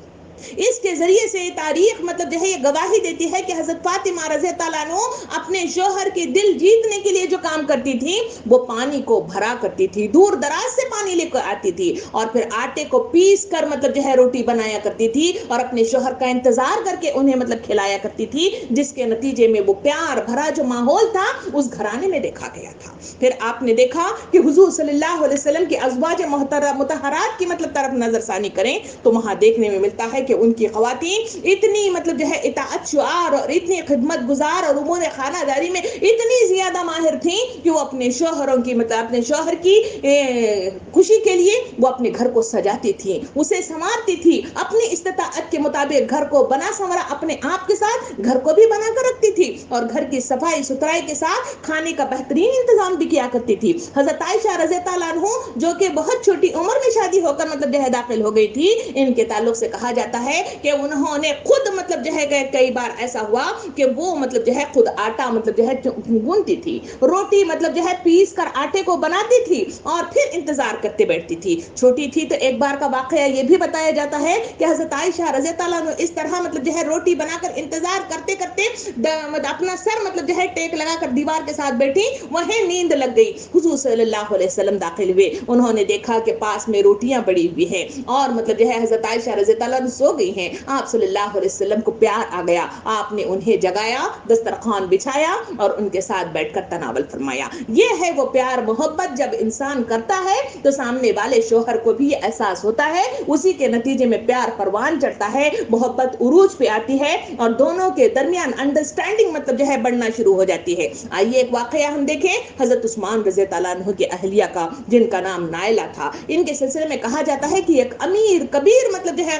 اس کے ذریعے سے تاریخ مطلب جو ہے یہ گواہی دیتی ہے کہ حضرت فاطمہ رضی اللہ عنہ اپنے شوہر کے دل جیتنے کے لیے جو کام کرتی تھی وہ پانی کو بھرا کرتی تھی، دور دراز سے پانی لے کر آتی تھی اور پھر آٹے کو پیس کر مطلب جو ہے روٹی بنایا کرتی تھی اور اپنے شوہر کا انتظار کر کے انہیں مطلب کھلایا کرتی تھی، جس کے نتیجے میں وہ پیار بھرا جو ماحول تھا اس گھرانے میں دیکھا گیا تھا۔ پھر آپ نے دیکھا کہ حضور صلی اللہ علیہ وسلم کے ازواج مطہرات کی مطلب طرف نظر ثانی کریں تو وہاں دیکھنے میں ملتا ہے کہ ان کی خواتین اتنی مطلب جو ہے اطاعت شعار اور اتنی خدمت گزار اور امور خانہ داری میں اتنی زیادہ ماہر تھیں کہ وہ اپنے شوہروں کی مطلب اپنے شوہر کی خوشی کے لیے وہ اپنے گھر کو سجاتی تھیں، اسے سنوارتی تھی، اپنی استطاعت کے مطابق گھر کو بنا سنورا اپنے آپ کے ساتھ گھر کو بھی بنا کر رکھتی تھی اور گھر کی صفائی ستھرائی کے ساتھ کھانے کا بہترین انتظام بھی کیا کرتی تھی۔ حضرت عائشہ رضی اللہ عنہ جو کہ بہت چھوٹی عمر میں شادی ہو کر مطلب جو ہے داخل ہو گئی تھی، ان کے تعلق سے کہا جاتا ہے کہ انہوں نے خود مطلب جو ہے کئی بار ایسا ہوا کہ وہ مطلب جو ہے خود آٹا مطلب جو ہے گونتی تھی، روٹی مطلب جو ہے پیس کر آٹے کو بناتی تھی اور پھر انتظار کرتے بیٹھتی تھی۔ چھوٹی تھی تو ایک بار کا واقعہ یہ بھی بتایا جاتا ہے کہ حضرت عائشہ رضی اللہ عنہ اس طرح مطلب جو ہے روٹی بنا کر انتظار کرتے کرتے اپنا سر مطلب جو ہے ٹیک لگا کر دیوار کے ساتھ بیٹھی، وہیں نیند لگ گئی۔ حضور صلی اللہ علیہ وسلم داخل ہوئے، انہوں نے دیکھا کہ پاس میں روٹیاں پڑی ہوئی ہیں اور مطلب جو ہے حضرت عائشہ رضی اللہ عنہ سو گئی ہیں۔ آپ صلی اللہ علیہ وسلم کو پیار آ گیا، آپ نے انہیں جگایا، دسترخوان بچھایا اور ان کے ساتھ بیٹھ کر تناول فرمایا۔ یہ ہے وہ پیار محبت جب انسان کرتا ہے تو سامنے والے شوہر کو بھی یہ احساس ہوتا ہے، اسی کے نتیجے میں پیار پروان چڑھتا ہے، محبت عروج پہ آتی ہے اور دونوں کے درمیان انڈرسٹینڈنگ مطلب جو ہے بڑھنا شروع ہو جاتی ہے۔ آئیے ایک واقعہ ہم دیکھیں حضرت عثمان رضی اللہ عنہ کی اہلیہ کا، جن کا نام نائلہ تھا۔ ان کے سلسلے میں کہا جاتا ہے کہ ایک امیر کبیر مطلب جو ہے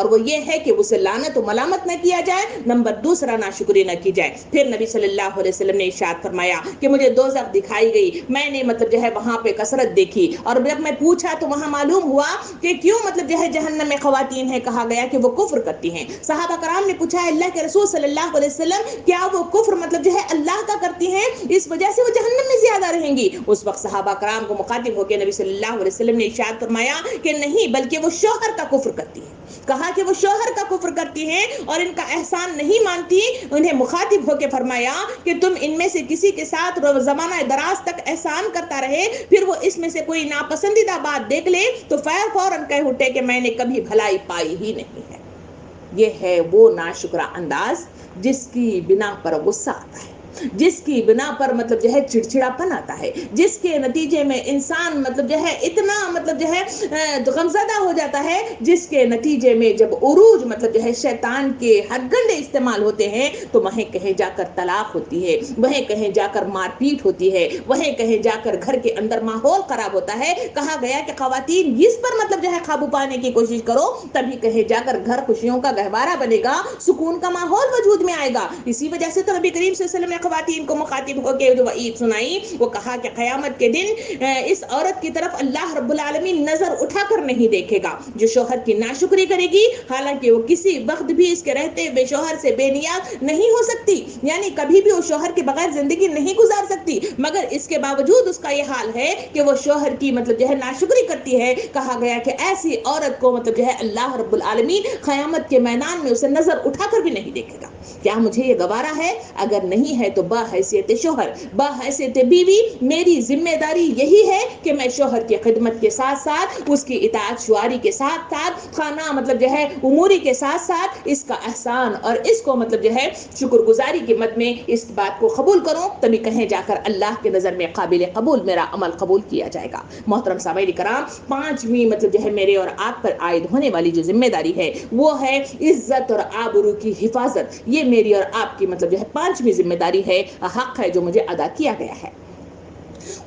اور وہ یہ ہے کہ اسے لعنت و ملامت نہ کیا جائے، نمبر دوسرا ناشکری نہ کی جائے۔ پھر نبی صلی اللہ علیہ وسلم نے ارشاد فرمایا کہ مجھے دوزخ دکھائی گئی، میں نے مطلب جو ہے وہاں پہ کثرت دیکھی، اور جب میں پوچھا تو وہاں معلوم ہوا کہ کیوں مطلب جو ہے جہنم میں خواتین ہیں، کہا گیا کہ وہ کفر کرتی ہیں۔ صحابہ کرام نے پوچھا اللہ کے رسول صلی اللہ علیہ وسلم کیا وہ کفر مطلب جو ہے اللہ کا کرتی ہیں، اس وجہ سے وہ جہنم میں زیادہ رہیں گی؟ اس وقت صحابہ کرام کو مخاطب ہو کے نبی صلی اللہ علیہ وسلم نے ارشاد فرمایا کہ نہیں، بلکہ وہ شوہر کا کفر کرتی ہیں۔ کہا کہ وہ شوہر کا کفر کرتی ہیں اور ان کا احسان نہیں مانتی۔ انہیں مخاطب ہو کے فرمایا کہ تم ان میں سے کسی کے ساتھ زمانہ دراز تک احسان کرتا رہے، پھر وہ اس میں سے کوئی ناپسندیدہ بات دیکھ لے تو فوراً کہہ اٹھے کہ میں نے کبھی بھلائی پائی ہی نہیں ہے۔ یہ ہے وہ ناشکرا انداز جس کی بنا پر غصہ آتا ہے، جس کی بنا پر مطلب جو ہے چڑچڑاپن آتا ہے، جس کے نتیجے میں انسان مطلب جو ہے اتنا مطلب جو ہے غمزدہ ہو جاتا ہے، جس کے نتیجے میں جب عروج مطلب جو ہے شیطان کے حد گنڈے استعمال ہوتے ہیں تو وہیں کہیں جا کر طلاق ہوتی ہے، وہیں کہیں جا کر مار پیٹ ہوتی ہے، وہیں کہیں جا کر گھر کے اندر ماحول خراب ہوتا ہے۔ کہا گیا کہ خواتین اس پر مطلب جو ہے قابو پانے کی کوشش کرو، تبھی کہیں جا کر گھر خوشیوں کا گہوارہ بنے گا، سکون کا ماحول وجود میں آئے گا۔ اسی وجہ سے تو نبی کریم صلی اللہ علیہ وسلم نے خواتین کو مخاطب ہو کے جو وعید سنائی، وہ کہا کہ قیامت کے دن اس عورت کی طرف اللہ رب العالمین نظر اٹھا کر نہیں دیکھے گا جو شوہر کی ناشکری کرے گی، حالانکہ وہ کسی وقت بھی اس کے رہتے بے شوہر سے بے نیاز نہیں ہو سکتی، یعنی کبھی بھی وہ شوہر کے بغیر زندگی نہیں گزار سکتی، مگر اس کے باوجود اس کا یہ حال ہے کہ وہ شوہر کی مطلب جو ہے ناشکری کرتی ہے۔ کہا گیا کہ ایسی عورت کو مطلب جو ہے اللہ رب العالمین قیامت کے میدان میں اسے نظر اٹھا کر بھی نہیں دیکھے گا۔ کیا مجھے یہ گوارا ہے؟ اگر نہیں ہے تو باحیثیت شوہر، باحیثیت بیوی، میری ذمہ داری یہی ہے کہ میں شوہر کی خدمت کے ساتھ ساتھ، اس کی اطاعت شواری کے ساتھ ساتھ، خانہ مطلب جو ہے اموری کے ساتھ ساتھ اس کا احسان اور اس کو مطلب جو ہے شکر گزاری کی مد میں اس بات کو قبول کروں، تبھی کہیں جا کر اللہ کے نظر میں قابل قبول میرا عمل قبول کیا جائے گا۔ محترم سامعین کرام، پانچویں مطلب جو ہے میرے اور آپ پر عائد ہونے والی جو ذمہ داری ہے وہ ہے عزت اور آبرو کی حفاظت۔ یہ میری اور آپ کی مطلب جو ہے پانچویں ذمہ داری ہے، حق ہے جو مجھے ادا کیا گیا ہے۔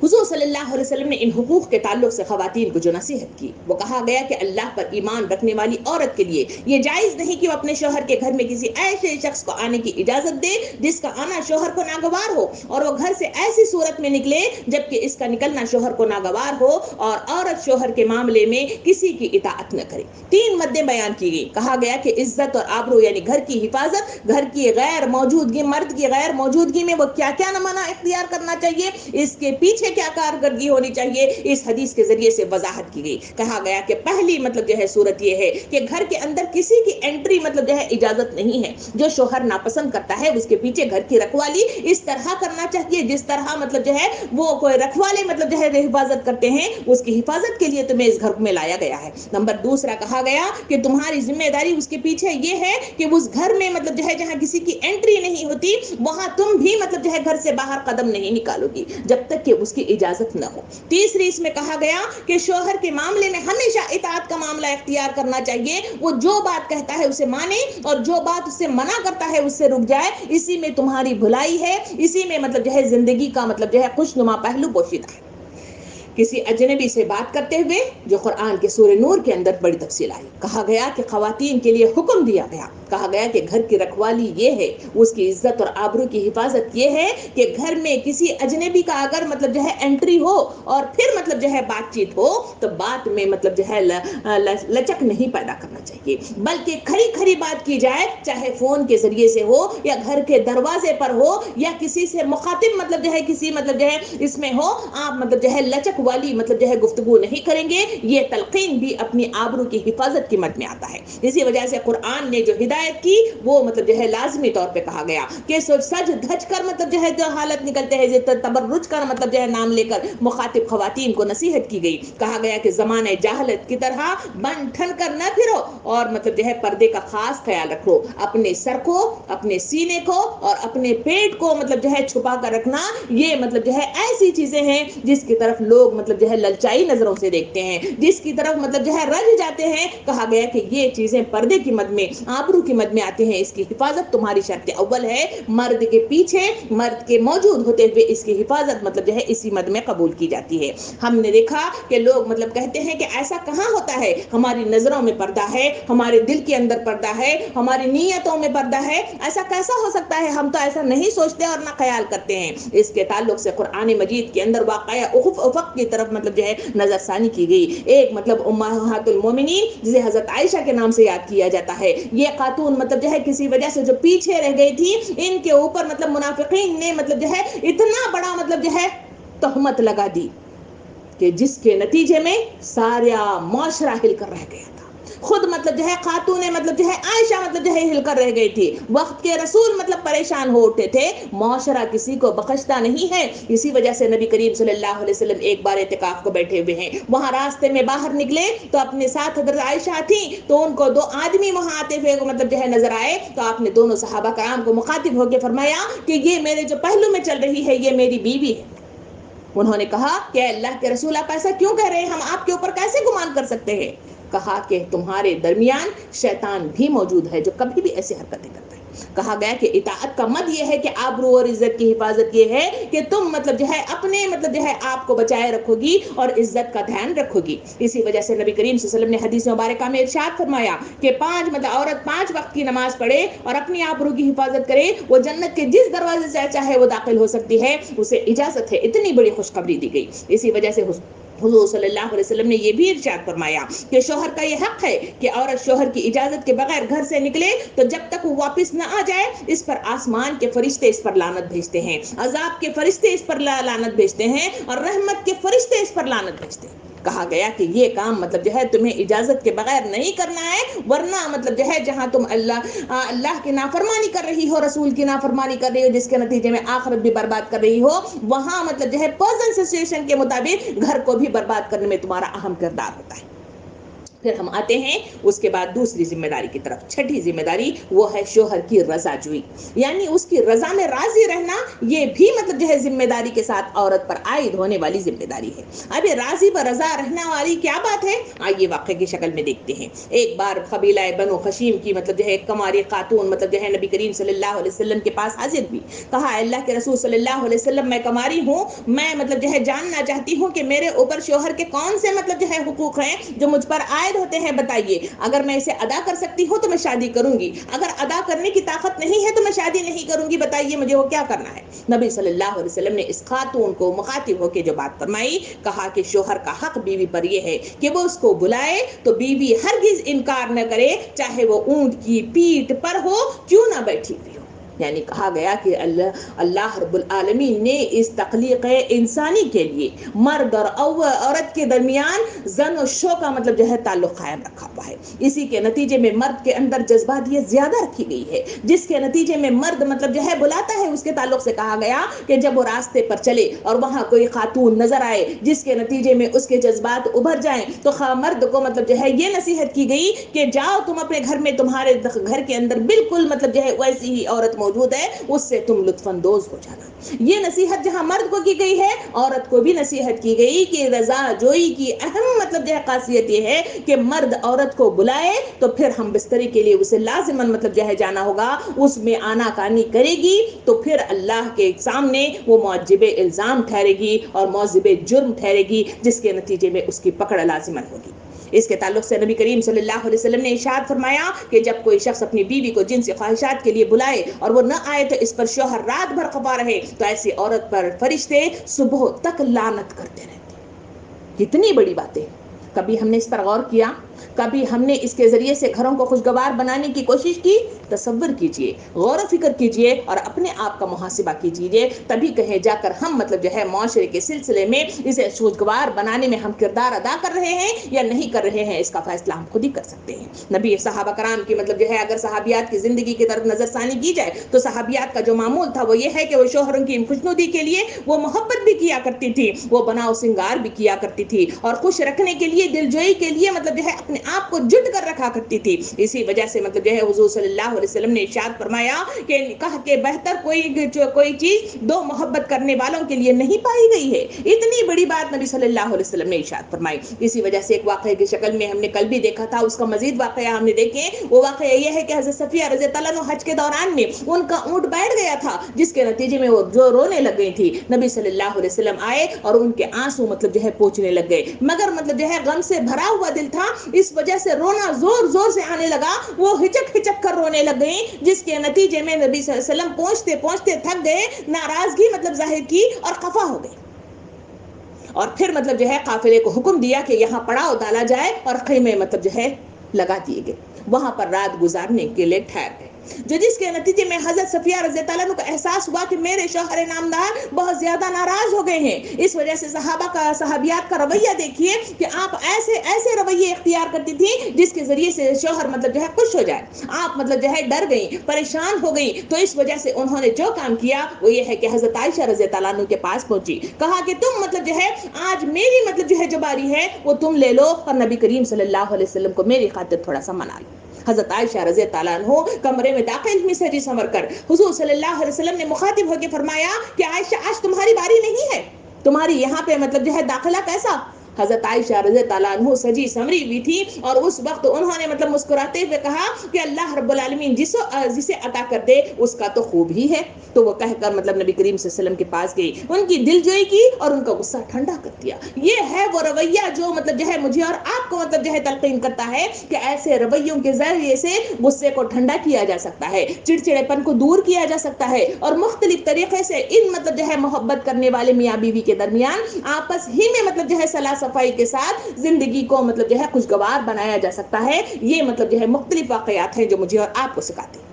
حضور صلی اللہ علیہ وسلم نے ان حقوق کے تعلق سے خواتین کو جو نصیحت کی، وہ کہا گیا کہ اللہ پر ایمان رکھنے والی عورت کے لیے یہ جائز نہیں کہ وہ اپنے شوہر کے گھر میں کسی ایسے شخص کو آنے کی اجازت دے جس کا آنا شوہر کو ناگوار ہو، اور وہ گھر سے ایسی صورت میں نکلے جبکہ اس کا نکلنا شوہر کو ناگوار ہو، اور عورت شوہر کے معاملے میں کسی کی اطاعت نہ کرے۔ تین مدیں بیان کی گئی، کہا گیا کہ عزت اور آبرو یعنی گھر کی حفاظت، گھر کی غیر موجودگی، مرد کی غیر موجودگی میں وہ کیا کیا نمانہ اختیار کرنا چاہیے، اس کے پیچھے کیا کارکردگی ہونی چاہیے، اس حدیث کے ذریعے سے وضاحت کی گئی۔ کہا گیا کہ پہلی مطلب جو ہے صورت یہ ہے کہ گھر کے اندر کسی کی انٹری مطلب جو ہے اجازت نہیں ہے، جو شوہر ناپسند کرتا ہے اس کے پیچھے گھر کی رکھوالی اس طرح کرنا چاہیے جس طرح مطلب جو ہے وہ کوئی رکھوالے مطلب جو ہے حفاظت کرتے ہیں، اس کی حفاظت کے لیے تمہیں اس گھر میں لایا گیا ہے۔ نمبر دوسرا کہا گیا کہ تمہاری ذمہ داری اس کے پیچھے یہ ہے کہ اس گھر میں مطلب جو ہے جہاں کسی کی انٹری نہیں ہوتی وہاں تم بھی مطلب جو ہے گھر سے باہر قدم نہیں نکالو گی جب تک کہ اس کی اجازت نہ ہو۔ تیسری اس میں کہا گیا کہ شوہر کے معاملے میں ہمیشہ اطاعت کا معاملہ اختیار کرنا چاہیے، وہ جو بات کہتا ہے اسے مانے اور جو بات اس سے منع کرتا ہے اس سے رک جائے، اسی میں تمہاری بھلائی ہے، اسی میں مطلب جو ہے زندگی کا مطلب جو ہے خوشنما پہلو پوشیدہ ہے۔ کسی اجنبی سے بات کرتے ہوئے جو قرآن کے سورہ نور کے اندر بڑی تفصیل آئی، کہا گیا کہ خواتین کے لیے حکم دیا گیا، کہا گیا کہ گھر کی رکھوالی یہ ہے، اس کی عزت اور آبرو کی حفاظت یہ ہے کہ گھر میں کسی اجنبی کا اگر مطلب جو ہے انٹری ہو اور پھر مطلب جو ہے بات چیت ہو تو بات میں مطلب جو ہے لچک نہیں پیدا کرنا چاہیے، بلکہ کھری کھری بات کی جائے، چاہے فون کے ذریعے سے ہو یا گھر کے دروازے پر ہو یا کسی سے مخاطب مطلب جو ہے کسی مطلب جو ہے اس میں ہو، آپ مطلب جو ہے لچک والی مطلب جو ہے گفتگو نہیں کریں گے۔ یہ تلقین بھی اپنی آبرو کی حفاظت کی مد میں آتا ہے۔ اسی وجہ سے قرآن نے جو ہدایت کی وہ مطلب جو ہے لازمی طور پہ کہا گیا کہ سج دھج کر مطلب جو ہے جو حالت نکلتے ہیں تبرج کا مطلب جو ہے نام لے کر مخاطب خواتین کو نصیحت کی گئی، کہا گیا کہ زمانہ جاہلت کی طرح بن ٹھن کر نہ پھرو اور مطلب جو ہے پردے کا خاص خیال رکھو، اپنے سر کو، اپنے سینے کو اور اپنے پیٹ کو مطلب جو ہے چھپا کر رکھنا، یہ مطلب جو ہے ایسی چیزیں ہیں جس کی طرف لوگ لوگ مطلب جو ہے للچائی نظروں سے دیکھتے ہیں، جس کی طرف مطلب جو ہے رج جاتے ہیں، کہا گیا کہ یہ چیزیں پردے کی مد میں، آبرو کی مد میں آتے ہیں، اس کی حفاظت تمہاری شرط اول ہے، مرد کے پیچھے مرد کے موجود ہوتے ہوئے اس کی حفاظت مطلب جو ہے اسی مد میں قبول کی جاتی ہے۔ ہم نے دیکھا کہ لوگ مطلب کہتے ہیں کہ ایسا کہاں ہوتا ہے، ہماری نظروں میں پردہ ہے، ہمارے دل کے اندر پردہ ہے، ہماری نیتوں میں پردہ ہے، ایسا کیسا ہو سکتا ہے، ہم تو ایسا نہیں سوچتے اور نہ خیال کرتے ہیں۔ اس کے تعلق سے قرآن مجید کے اندر واقعہ افق کی طرف مطلب جو ہے نظر ثانی کی گئی۔ ایک مطلب امہات المومنین جسے حضرت عائشہ کے نام سے یاد کیا جاتا ہے، یہ خاتون مطلب جو ہے کسی وجہ سے جو پیچھے رہ گئی تھی، ان کے اوپر مطلب منافقین نے مطلب جو ہے اتنا بڑا مطلب جو ہے تہمت لگا دی کہ جس کے نتیجے میں سارا معاشرہ ہل کر رہ گیا تھا۔ خود مطلب جو ہے خاتون مطلب جو ہے عائشہ مطلب جو ہے ہل کر رہ گئی تھی، وقت کے رسول مطلب پریشان ہو اٹھے تھے، معاشرہ کسی کو بخشتا نہیں ہے۔ اسی وجہ سے نبی کریم صلی اللہ علیہ وسلم ایک بار اعتکاف کو بیٹھے ہوئے ہیں، وہاں راستے میں باہر نکلے تو اپنے ساتھ حضرت عائشہ تھیں، تو ان کو دو آدمی وہاں آتے ہوئے مطلب جو ہے نظر آئے، تو آپ نے دونوں صحابہ کرام کو مخاطب ہو کے فرمایا کہ یہ میرے جو پہلو میں چل رہی ہے یہ میری بیوی ہے۔ انہوں نے کہا کہ اللہ کے رسول آپ ایسا کیوں کہہ رہے ہیں، ہم آپ کے اوپر کیسے گمان کر سکتے ہیں؟ کہا کہ تمہارے درمیان شیطان بھی موجود ہے جو کبھی بھی ایسی حرکتیں کرتا ہے۔ کہا گیا کہ اطاعت کا مد یہ ہے کہ آبرو اور عزت کی حفاظت یہ ہے کہ تم مطلب جو ہے اپنے مطلب جو ہے آپ کو بچائے رکھو گی اور عزت کا دھیان رکھو گی۔ اسی وجہ سے نبی کریم صلی اللہ علیہ وسلم نے حدیث مبارکہ میں ارشاد فرمایا کہ عورت 5 وقت کی نماز پڑھے اور اپنی آبرو کی حفاظت کرے، وہ جنت کے جس دروازے سے چاہے وہ داخل ہو سکتی ہے، اسے اجازت ہے۔ اتنی بڑی خوشخبری دی گئی۔ اسی وجہ سے حضور صلی اللہ علیہ وسلم نے یہ بھی ارشاد فرمایا کہ شوہر کا یہ حق ہے کہ عورت شوہر کی اجازت کے بغیر گھر سے نکلے تو جب تک وہ واپس نہ آ جائے، اس پر آسمان کے فرشتے اس پر لعنت بھیجتے ہیں، عذاب کے فرشتے اس پر لعنت بھیجتے ہیں، اور رحمت کے فرشتے اس پر لعنت بھیجتے ہیں۔ کہا گیا کہ یہ کام مطلب جو ہے تمہیں اجازت کے بغیر نہیں کرنا ہے، ورنہ مطلب جو ہے جہاں تم اللہ کی نافرمانی کر رہی ہو، رسول کی نافرمانی کر رہی ہو، جس کے نتیجے میں آخرت بھی برباد کر رہی ہو، وہاں مطلب جو ہے پرزنٹ سچویشن کے مطابق گھر کو بھی برباد کرنے میں تمہارا اہم کردار ہوتا ہے۔ پھر ہم آتے ہیں اس کے بعد دوسری ذمہ داری کی طرف۔ چھٹی ذمہ داری وہ ہے شوہر کی رضا جوئی، یعنی اس کی رضا میں راضی رہنا، یہ بھی مطلب جو ہے ذمہ داری کے ساتھ عورت پر عائد ہونے والی ذمہ داری ہے۔ اب یہ راضی پر رضا رہنا والی کیا بات ہے، آئیے واقعے کی شکل میں دیکھتے ہیں۔ ایک بار قبیلہ بنو خشیم کی مطلب جو ہے کماری خاتون مطلب جو ہے نبی کریم صلی اللہ علیہ وسلم کے پاس حاضر ہوئی۔ کہا اللہ کے رسول صلی اللہ علیہ وسلم میں کماری ہوں، میں مطلب جو ہے جاننا چاہتی ہوں کہ میرے اوپر شوہر کے کون سے مطلب جو ہے حقوق ہیں جو مجھ پر عائد ہوتے ہیں، بتائیے۔ اگر میں اسے ادا کر سکتی ہوں تو میں شادی کروں گی، اگر ادا کرنے کی طاقت نہیں ہے تو میں شادی نہیں کروں گی، بتائیے مجھے وہ کیا کرنا ہے۔ نبی صلی اللہ علیہ وسلم نے اس خاتون کو مخاطب ہو کے جو بات فرمائی، کہا کہ شوہر کا حق بیوی پر یہ ہے کہ وہ اس کو بلائے تو بیوی ہرگز انکار نہ کرے، چاہے وہ اونٹ کی پیٹھ پر ہو کیوں نہ بیٹھی ہوئی ہو۔ یعنی کہا گیا کہ اللہ رب العالمین نے اس تخلیق انسانی کے لیے مرد اور عورت کے درمیان زن و شو کا مطلب جو ہے تعلق قائم رکھا ہوا ہے۔ اسی کے نتیجے میں مرد کے اندر جذباتیت زیادہ رکھی گئی ہے، جس کے نتیجے میں مرد مطلب جو ہے بلاتا ہے۔ اس کے تعلق سے کہا گیا کہ جب وہ راستے پر چلے اور وہاں کوئی خاتون نظر آئے جس کے نتیجے میں اس کے جذبات ابھر جائیں تو مرد کو مطلب جو ہے یہ نصیحت کی گئی کہ جاؤ تم اپنے گھر میں، تمہارے گھر کے اندر بالکل مطلب جو ہے ویسی ہی عورت موجود ہے، اس سے تم لطف اندوز ہو جانا۔ یہ نصیحت جہاں مرد کو کی گئی ہے، عورت کو بھی نصیحت کی گئی کہ رضا جوئی کی اہم مطلب جو ہے خاصیت یہ ہے کہ مرد عورت کو بلائے تو پھر ہم بستری کے لیے اسے لازماً مطلب جو ہے جانا ہوگا، اس میں آنا کانی کرے گی تو پھر اللہ کے سامنے وہ موجب الزام ٹھہرے گی اور موجب جرم ٹھہرے گی، جس کے نتیجے میں اس کی پکڑ لازماً ہوگی۔ اس کے تعلق سے نبی کریم صلی اللہ علیہ وسلم نے ارشاد فرمایا کہ جب کوئی شخص اپنی بیوی کو جنسی خواہشات کے لیے بلائے اور وہ نہ آئے تو اس پر شوہر رات بھر خفا رہے تو ایسی عورت پر فرشتے صبح تک لعنت کرتے رہتے۔ کتنی بڑی باتیں، کبھی ہم نے اس پر غور کیا؟ کبھی ہم نے اس کے ذریعے سے گھروں کو خوشگوار بنانے کی کوشش کی؟ تصور کیجئے، غور و فکر کیجئے اور اپنے آپ کا محاسبہ کیجئے، تبھی کہیں جا کر ہم مطلب جو ہے معاشرے کے سلسلے میں اسے خوشگوار بنانے میں ہم کردار ادا کر رہے ہیں یا نہیں کر رہے ہیں، اس کا فیصلہ ہم خود ہی کر سکتے ہیں۔ نبی صحابہ کرام کی مطلب جو ہے اگر صحابیات کی زندگی کی طرف نظر ثانی کی جائے تو صحابیات کا جو معمول تھا وہ یہ ہے کہ وہ شوہروں کی خوشنودی کے لیے وہ محبت بھی کیا کرتی تھی، وہ بناؤ سنگار بھی کیا کرتی تھی، اور خوش رکھنے کے لیے، دلجوئی کے لیے مطلب جو ہے اپنے آپ کو جٹ کر رکھا کرتی تھی. اسی وجہ سے مطلب جو ہے حضور صلی اللہ علیہ وسلم نے ارشاد فرمایا کہ کہا کہ بہتر کوئی چیز دو محبت کرنے والوں کے لیے نہیں پائی گئی ہے. اتنی بڑی بات نبی صلی اللہ علیہ وسلم نے ارشاد فرمائی. اسی وجہ سے ایک واقعے کی شکل میں ہم نے کل بھی دیکھا تھا, اس کا مزید واقعہ ہم نے دیکھے. وہ واقعہ یہ ہے کہ حضرت صفیہ رضی اللہ عنہ حج کے دوران میں ان کا اونٹ بیٹھ گیا تھا, جس کے نتیجے میں وہ جو رونے لگ گئی تھی. نبی صلی اللہ علیہ وسلم آئے اور ان کے آنسو مطلب جو ہے پوچھنے لگ گئے, مگر مطلب جو ہے غم سے بھرا ہوا دل تھا, اس وجہ سے رونا زور زور سے آنے لگا. وہ ہچک ہچک کر رونے لگ گئیں, جس کے نتیجے میں نبی صلی اللہ علیہ وسلم پہنچتے پہنچتے تھک گئے, ناراضگی مطلب ظاہر کی اور خفا ہو گئے. اور پھر مطلب جو ہے قافلے کو حکم دیا کہ یہاں پڑاؤ ڈالا جائے اور خیمے مطلب جو ہے لگا دیے گئے. وہاں پر رات گزارنے کے لیے ٹھہر گئے, جس کے نتیجے میں حضرت صفیہ رضی اللہ عنہ کو احساس ہوا کہ میرے شوہر نامدار بہت زیادہ ناراض ہو گئے ہیں. اس وجہ سے صحابیات کا رویہ دیکھیے کہ آپ ایسے رویے اختیار کرتی تھی جس کے ذریعے سے شوہر مطلب جو ہے خوش ہو جائے. آپ مطلب جو ہے ڈر گئی, پریشان ہو گئی, تو اس وجہ سے انہوں نے جو کام کیا وہ یہ ہے کہ حضرت عائشہ رضی اللہ عنہ کے پاس پہنچی, کہا کہ تم مطلب جو ہے آج میری مطلب جو ہے جو باری ہے وہ تم لے لو, اور نبی کریم صلی اللہ علیہ وسلم کو میری خاطر تھوڑا سا منا لو. حضرت عائشہ رضی اللہ عنہ کمرے میں داخل ہوئی سجی سنور کر. حضور صلی اللہ علیہ وسلم نے مخاطب ہو کے فرمایا کہ عائشہ آج تمہاری باری نہیں ہے, تمہاری یہاں پہ مطلب جو ہے داخلہ کیسا. حضرت عائشہ رضی اللہ عنہ سجی سمری ہوئی تھی, اور اس وقت انہوں نے مطلب مسکراتے ہوئے کہا کہ اللہ رب العالمین جسے عطا کر دے اس کا تو خوب ہی ہے. تو وہ کہہ کر مطلب نبی کریم صلی اللہ علیہ وسلم کے پاس گئی, ان کی دلجوئی کی اور ان کا غصہ ٹھنڈا کر دیا. یہ ہے وہ رویہ جو مطلب جو ہے مجھے اور آپ کو مطلب جو ہے تلقین کرتا ہے کہ ایسے رویوں کے ذریعے سے غصے کو ٹھنڈا کیا جا سکتا ہے, چڑچڑےپن کو دور کیا جا سکتا ہے, اور مختلف طریقے سے ان مطلب جو ہے محبت کرنے والے میاں بیوی کے درمیان آپس ہی میں مطلب جو ہے صلاح صفائی کے ساتھ زندگی کو مطلب جو ہے خوشگوار بنایا جا سکتا ہے. یہ مطلب جو ہے مختلف واقعات ہیں جو مجھے اور آپ کو سکھاتے ہیں.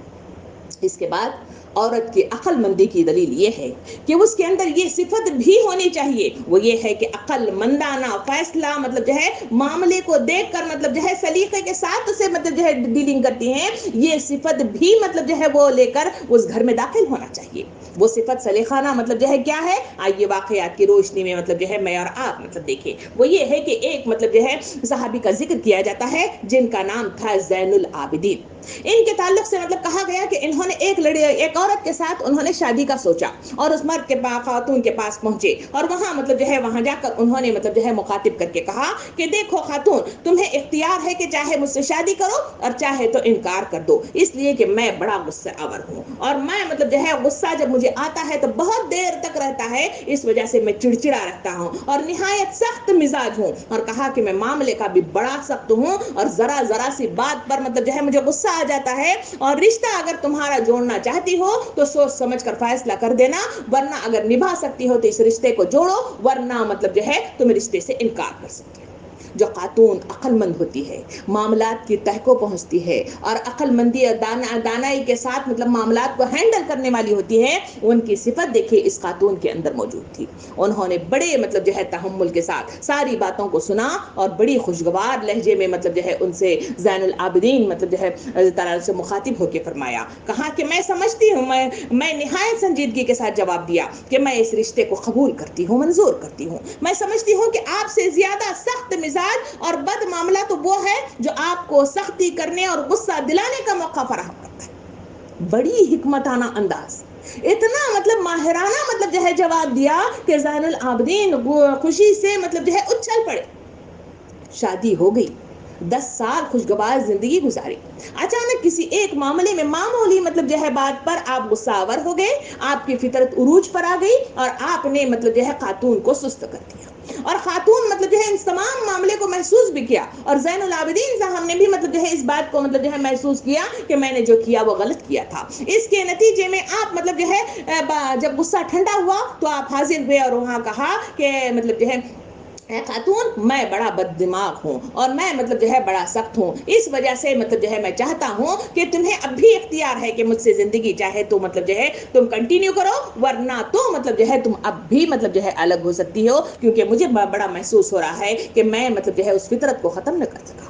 اس کے بعد عورت کی عقل مندی کی دلیل یہ ہے کہ اس کے اندر یہ صفت بھی ہونی چاہیے, وہ یہ ہے کہ عقل مندانہ فیصلہ مطلب جو ہے معاملے کو دیکھ کر مطلب جو ہے سلیقے کے ساتھ اسے مطلب جو ہے ڈیلنگ کرتی ہیں. یہ صفت بھی مطلب جو ہے وہ لے کر اس گھر میں داخل ہونا چاہیے. وہ صفت سلیقانہ مطلب جو ہے کیا ہے, آئیے واقعات کی روشنی میں مطلب جو ہے میں اور آپ مطلب دیکھیں. وہ یہ ہے کہ ایک مطلب جو ہے صحابی کا ذکر کیا جاتا ہے جن کا نام تھا زین العابدین. ان کے تعلق سے مطلب کہا گیا کہ انہوں نے ایک عورت کے ساتھ انہوں نے شادی کا سوچا, اور اس مرد کے خاتون کے پاس پہنچے, اور وہاں مطلب جو ہے وہاں جا کر انہوں نے مطلب جو ہے مخاطب کر کے کہا کہ دیکھو خاتون, تمہیں اختیار ہے کہ چاہے مجھ سے شادی کرو اور چاہے تو انکار کر دو, اس لیے کہ میں بڑا غصہ آور ہوں, اور میں مطلب جو ہے غصہ جب مجھے آتا ہے تو بہت دیر تک رہتا ہے, اس وجہ سے میں چڑچڑا رہتا ہوں اور نہایت سخت مزاج ہوں. اور کہا کہ میں معاملے کا بھی بڑا سخت ہوں, اور ذرا سی بات پر مطلب جو ہے مجھے غصہ آ جاتا ہے, اور رشتہ اگر تمہارا جوڑنا چاہتی ہو تو سوچ سمجھ کر فیصلہ کر دینا, ورنہ اگر نبھا سکتی ہو تو اس رشتے کو جوڑو, ورنہ مطلب جو ہے تم رشتے سے انکار کر سکتے ہو. جو خاتون عقل مند ہوتی ہے, معاملات کی تہ کو پہنچتی ہے, اور عقل مندی اور دانائی کے ساتھ مطلب معاملات کو ہینڈل کرنے والی ہوتی ہے, ان کی صفت دیکھیے اس خاتون کے اندر موجود تھی. انہوں نے بڑے مطلب جو ہے تحمل کے ساتھ ساری باتوں کو سنا, اور بڑی خوشگوار لہجے میں مطلب جو ہے ان سے زین العابدین مطلب جو ہے تعالیٰ سے مخاطب ہو کے فرمایا, کہا کہ میں سمجھتی ہوں, میں نہایت سنجیدگی کے ساتھ جواب دیا کہ میں اس رشتے کو قبول کرتی ہوں, منظور کرتی ہوں. میں سمجھتی ہوں کہ آپ سے زیادہ سخت مزاج اور بد معاملہ تو وہ ہے جو آپ کو سختی کرنے اور غصہ دلانے کا موقع فراہم کرتا ہے. بڑی حکمتانہ انداز, اتنا مطلب ماہرانہ مطلب جو ہے جواب دیا کہ زین العابدین خوشی سے مطلب جو ہے اچھل پڑے. شادی ہو گئی, 10 سال خوشگوار زندگی گزاری. اچانک کسی ایک معاملے میں معمولی مطلب جو ہے بات پر آپ غصہ آور ہو گئے, آپ کی فطرت عروج پر آ گئی, اور آپ نے مطلب جو ہے خاتون کو سست کر دیا, اور خاتون مطلب جو ہے ان تمام معاملے کو محسوس بھی کیا, اور زین العابدین صاحب نے بھی مطلب جو ہے اس بات کو مطلب جو ہے محسوس کیا کہ میں نے جو کیا وہ غلط کیا تھا. اس کے نتیجے میں آپ مطلب جو ہے جب غصہ ٹھنڈا ہوا تو آپ حاضر ہوئے, اور وہاں کہا کہ مطلب جو ہے خاتون میں بڑا بد دماغ ہوں, اور میں مطلب جو ہے بڑا سخت ہوں, اس وجہ سے مطلب جو ہے میں چاہتا ہوں کہ تمہیں اب بھی اختیار ہے کہ مجھ سے زندگی چاہے تو مطلب جو ہے تم کنٹینیو کرو, ورنہ تو مطلب جو ہے تم اب بھی مطلب جو ہے الگ ہو سکتی ہو, کیونکہ مجھے بڑا محسوس ہو رہا ہے کہ میں مطلب جو ہے اس فطرت کو ختم نہ کر سکا.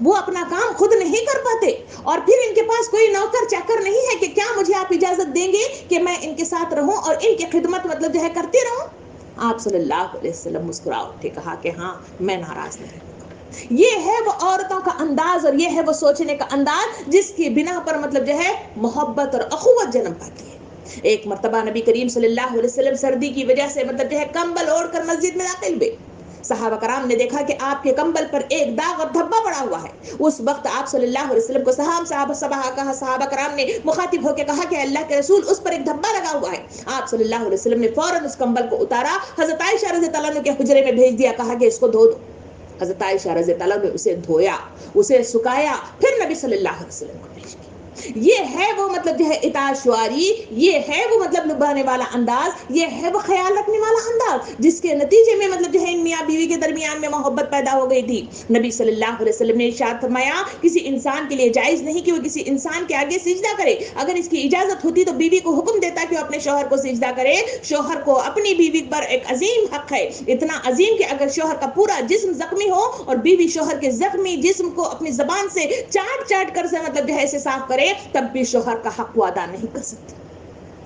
وہ اپنا کام خود نہیں کر پاتے اور پھر ان کے پاس کوئی نوکر چاکر نہیں ہے کہ کیا مجھے آپ اجازت دیں گے کہ میں ان کے ساتھ رہوں اور ان کی خدمت مطلب جو ہے کرتی رہوں؟ آپ صلی اللہ علیہ وسلم مسکرا اٹھے، کہا کہ ہاں میں ناراض نہیں ہوں۔ یہ ہے وہ عورتوں کا انداز اور یہ ہے وہ سوچنے کا انداز جس کی بنا پر مطلب جو ہے محبت اور اخوت جنم پاتی ہے۔ ایک مرتبہ نبی کریم صلی اللہ علیہ وسلم سردی کی وجہ سے مطلب جو ہے کمبل اوڑھ کر مسجد میں داخل ہوئے۔ صحابہ کرام نے دیکھا کہ آپ کے کمبل پر ایک داغ اور دھبا پڑا ہوا ہے۔ اس وقت آپ صلی اللہ علیہ وسلم کو صحابہ کرام نے مخاطب ہو کے کہا کہ اللہ کے رسول اس پر ایک دھبا لگا ہوا ہے۔ آپ صلی اللہ علیہ وسلم نے فوراً اس کمبل کو اتارا، حضرت عائشہ رضی اللہ عنہا کے حجرے میں بھیج دیا، کہا کہ اس کو دھو دو۔ حضرت عائشہ رضی اللہ عنہا نے اسے دھویا، اسے سکایا، پھر نبی صلی اللہ علیہ وسلم کو پیش کیا۔ یہ ہے وہ مطلب جو ہے اطاعت شعاری، یہ ہے وہ مطلب لبانے والا انداز، یہ ہے وہ خیال رکھنے والا انداز جس کے نتیجے میں مطلب جو ہے ان میاں بیوی کے درمیان میں محبت پیدا ہو گئی تھی۔ نبی صلی اللہ علیہ وسلم نے ارشاد فرمایا کسی انسان کے لیے جائز نہیں کہ وہ کسی انسان کے آگے سجدہ کرے۔ اگر اس کی اجازت ہوتی تو بیوی کو حکم دیتا کہ وہ اپنے شوہر کو سجدہ کرے۔ شوہر کو اپنی بیوی پر ایک عظیم حق ہے، اتنا عظیم کہ اگر شوہر کا پورا جسم زخمی ہو اور بیوی شوہر کے زخمی جسم کو اپنی زبان سے چاٹ چاٹ کر سے مطلب جو ہے اسے صاف کرے تب بھی شوہر کا حق وہ ادا نہیں کر سکتی۔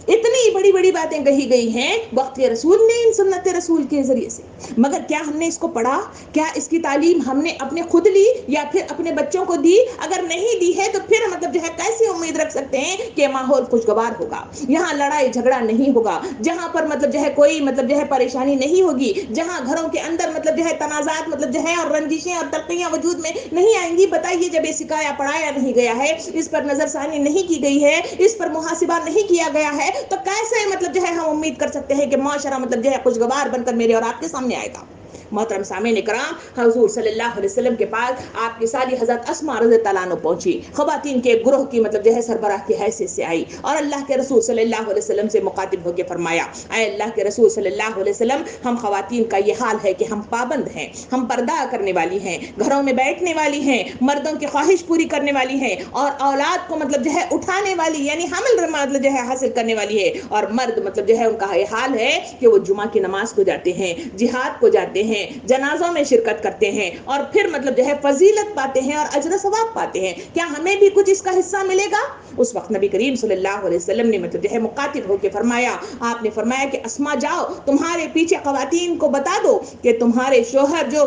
اتنی بڑی بڑی باتیں کہی گئی ہیں وقت رسول نے ان سنت رسول کے ذریعے سے، مگر کیا ہم نے اس کو پڑھا؟ کیا اس کی تعلیم ہم نے اپنے خود لی یا پھر اپنے بچوں کو دی؟ اگر نہیں دی ہے تو پھر مطلب جو ہے کیسی امید رکھ سکتے ہیں کہ ماحول خوشگوار ہوگا، یہاں لڑائی جھگڑا نہیں ہوگا، جہاں پر مطلب جو ہے کوئی مطلب جو ہے پریشانی نہیں ہوگی، جہاں گھروں کے اندر مطلب جو ہے تنازعات مطلب جو ہے اور رنجشیں اور تلخیاں وجود میں نہیں آئیں گی؟ بتائیے جب یہ سکھایا پڑھایا نہیں گیا ہے، اس پر نظر ثانی نہیں کی گئی ہے، اس پر محاسبہ نہیں کیا گیا ہے، تو کیسے مطلب جو ہے ہم امید کر سکتے ہیں کہ معاشرہ مطلب جو ہے خوشگوار بن کر میرے اور آپ کے سامنے آئے گا؟ محترم سامعین کرام، حضور صلی اللہ علیہ وسلم کے پاس آپ کی سالی حضرت اسماء رضی اللہ عنہ پہنچی، خواتین کے گروہ کی مطلب جو ہے سربراہ کی حیثیت سے آئی اور اللہ کے رسول صلی اللہ علیہ وسلم سے مخاطب ہو کے فرمایا، اے اللہ کے رسول صلی اللہ علیہ وسلم، ہم خواتین کا یہ حال ہے کہ ہم پابند ہیں، ہم پردہ کرنے والی ہیں، گھروں میں بیٹھنے والی ہیں، مردوں کی خواہش پوری کرنے والی ہیں اور اولاد کو مطلب جو ہے اٹھانے والی یعنی حمل مطلب جو ہے حاصل کرنے والی ہے، اور مرد مطلب جو ہے ان کا یہ حال ہے کہ وہ جمعہ کی نماز کو جاتے ہیں، جہاد کو جاتے ہیں، جنازوں میں شرکت کرتے ہیں اور پھر مطلب جو ہے فضیلت پاتے ہیں اور اجر و ثواب پاتے ہیں، کیا ہمیں بھی کچھ اس کا حصہ ملے گا؟ اس وقت نبی کریم صلی اللہ علیہ وسلم نے مطلب جو ہے مخاطب ہو کے فرمایا، آپ نے فرمایا کہ اسماء جاؤ تمہارے پیچھے خواتین کو بتا دو کہ تمہارے شوہر جو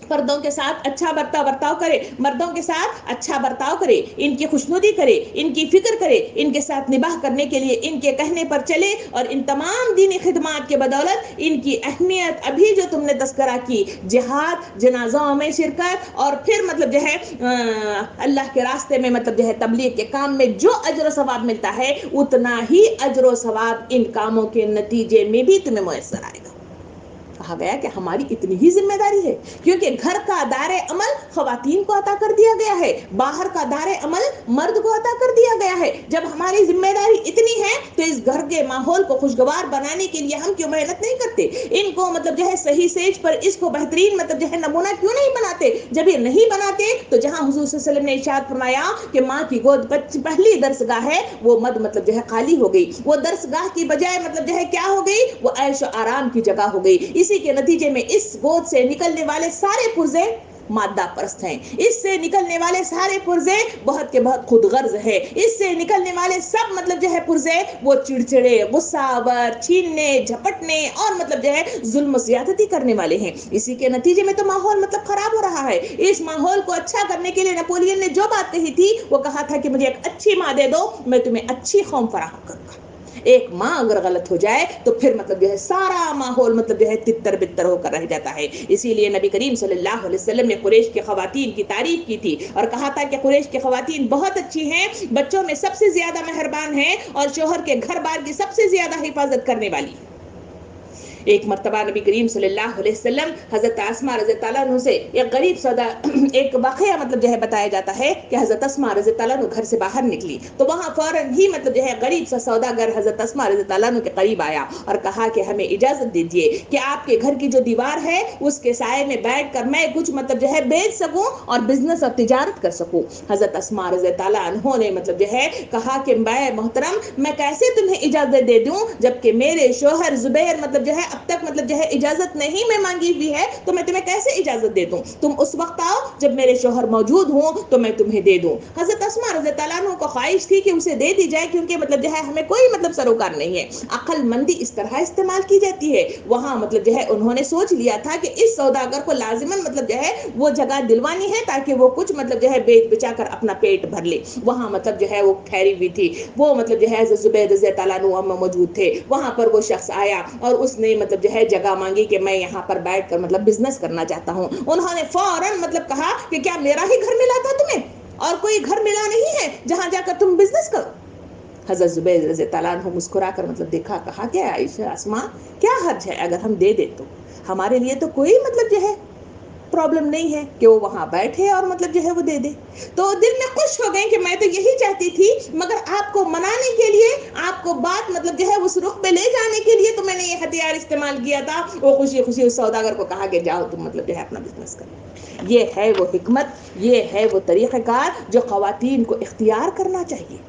پردوں کے ساتھ اچھا برتاؤ کرے، مردوں کے ساتھ اچھا برتاؤ کرے، ان کی خوشنودی کرے، ان کی فکر کرے، ان کے ساتھ نباہ کرنے کے لیے ان کے کہنے پر چلے، اور ان تمام دینی خدمات کے بدولت ان کی اہمیت ابھی جو تم نے تذکرہ کی، جہاد، جنازوں میں شرکت اور پھر مطلب جو ہے اللہ کے راستے میں مطلب جو ہے تبلیغ کے کام میں جو اجر و ثواب ملتا ہے اتنا ہی اجر و ثواب ان کاموں کے نتیجے میں بھی تمہیں میسر آئے گا۔ کہا گیا کہ ہماری اتنی ہی ذمہ داری ہے کیونکہ گھر کا دار عمل خواتین کو عطا کر دیا گیا ہے، باہر کا دار عمل مرد کو عطا کر دیا گیا ہے۔ جب ہماری ذمہ داری اتنی ہے تو اس گھر کے ماحول کو خوشگوار بنانے کے لیے ہم کیوں محنت نہیں کرتے؟ ان کو مطلب جو ہے صحیح سیج پر اس کو بہترین مطلب جو ہے نمونہ کیوں نہیں بناتے؟ جب یہ نہیں بناتے تو جہاں حضور صلی اللہ علیہ وسلم نے ارشاد فرمایا کہ ماں کی گود پہلی درسگاہ ہے وہ مد مطلب جو ہے خالی ہو گئی، وہ درسگاہ کی بجائے مطلب جو ہے کیا ہو گئی؟ وہ عیش و آرام کی جگہ ہو گئی۔ اسی کے نتیجے میں اس گود سے نکلنے والے سارے پرزے مادہ پرست ہیں، اس سے نکلنے والے سارے پرزے بہت کے بہت خود غرض ہے، اس سے نکلنے والے سب مطلب جو ہے پرزے وہ چڑچڑے، غصہ آور، چھیننے، جھپٹنے اور مطلب جو ہے ظلم و زیادتی کرنے والے ہیں۔ اسی کے نتیجے میں تو ماحول مطلب خراب ہو رہا ہے۔ اس ماحول کو اچھا کرنے کے لیے نپولین نے جو بات کہی تھی وہ کہا تھا کہ مجھے ایک اچھی ماں دے دو، میں تمہیں اچھی قوم فراہم کروں گا۔ ایک ماں اگر غلط ہو جائے تو پھر مطلب جو ہے سارا ماحول مطلب جو ہے تتر بتر ہو کر رہ جاتا ہے۔ اسی لیے نبی کریم صلی اللہ علیہ وسلم نے قریش کی خواتین کی تعریف کی تھی اور کہا تھا کہ قریش کی خواتین بہت اچھی ہیں، بچوں میں سب سے زیادہ مہربان ہیں اور شوہر کے گھر بار کی سب سے زیادہ حفاظت کرنے والی۔ ایک مرتبہ نبی کریم صلی اللہ علیہ وسلم حضرت اسماء رضی اللہ عنہ سے ایک غریب سودا ایک واقعہ مطلب جو ہے بتایا جاتا ہے کہ حضرت اسماء رضی اللہ عنہ گھر سے باہر نکلی تو وہاں فوراً ہی مطلب جو ہے غریب سا سوداگر حضرت اسماء رضی اللہ عنہ کے قریب آیا اور کہا کہ ہمیں اجازت دیجیے کہ آپ کے گھر کی جو دیوار ہے اس کے سائے میں بیٹھ کر میں کچھ مطلب جو ہے بیچ سکوں اور بزنس اور تجارت کر سکوں۔ حضرت اسماء رضی اللہ عنہ نے مطلب جو ہے کہا کہ میں محترم میں کیسے تمہیں اجازت دے دوں جبکہ میرے شوہر زبیر مطلب جو ہے اب تک مطلب جو ہے اجازت نہیں میں مانگی ہوئی ہے تو میں تمہیں کیسے اجازت دے دوں؟ تم اس وقت آؤ جب میرے شوہر موجود ہوں تو میں تمہیں دے دوں۔ حضرت اسماء رضی اللہ عنہ کو خواہش تھی کہ اسے دے دی جائے، کیونکہ مطلب جو ہے ہمیں کوئی مطلب سروکار نہیں ہے۔ عقل مندی اس طرح استعمال کی جاتی ہے۔ وہاں مطلب جو ہے انہوں نے سوچ لیا تھا کہ اس سوداگر کو لازماً مطلب جو ہے وہ جگہ دلوانی ہے تاکہ وہ کچھ مطلب جو ہے بیچ بچا کر اپنا پیٹ بھر لے۔ وہاں مطلب جو ہے وہ ٹھہری ہوئی تھی، وہ مطلب جو ہے حضرت زبیر رضی اللہ عنہ موجود تھے۔ وہاں پر وہ شخص آیا اور اس نے مطلب جو ہے جگہ مانگی کہ میں یہاں پر بیٹھ کر مطلب بزنس کرنا چاہتا ہوں۔ انہوں نے فوراً مطلب کہا کہ کیا میرا ہی گھر ملا تھا تمہیں اور کوئی گھر ملا نہیں ہے جہاں جا کر تم بزنس کرو؟ حضرت زبیر رضی اللہ عنہ مسکرا کر مطلب دیکھا، کہا کہ عائشہ اسماء کیا حرج ہے اگر ہم دے دیں تو؟ ہمارے لیے تو کوئی مطلب جو ہے پرابلم نہیں ہے کہ وہ وہاں بیٹھے اور مطلب جو ہے وہ دے دے۔ تو دل میں خوش ہو گئے کہ میں تو یہی چاہتی تھی، مگر آپ کو منانے کے لیے، آپ کو بات مطلب جو ہے اس رخ پہ لے جانے کے لیے تو میں نے یہ ہتھیار استعمال کیا تھا۔ وہ خوشی خوشی اس سوداگر کو کہا کہ جاؤ تم مطلب جو ہے اپنا بزنس کرو۔ یہ ہے وہ حکمت، یہ ہے وہ طریقہ کار جو خواتین کو اختیار کرنا چاہیے۔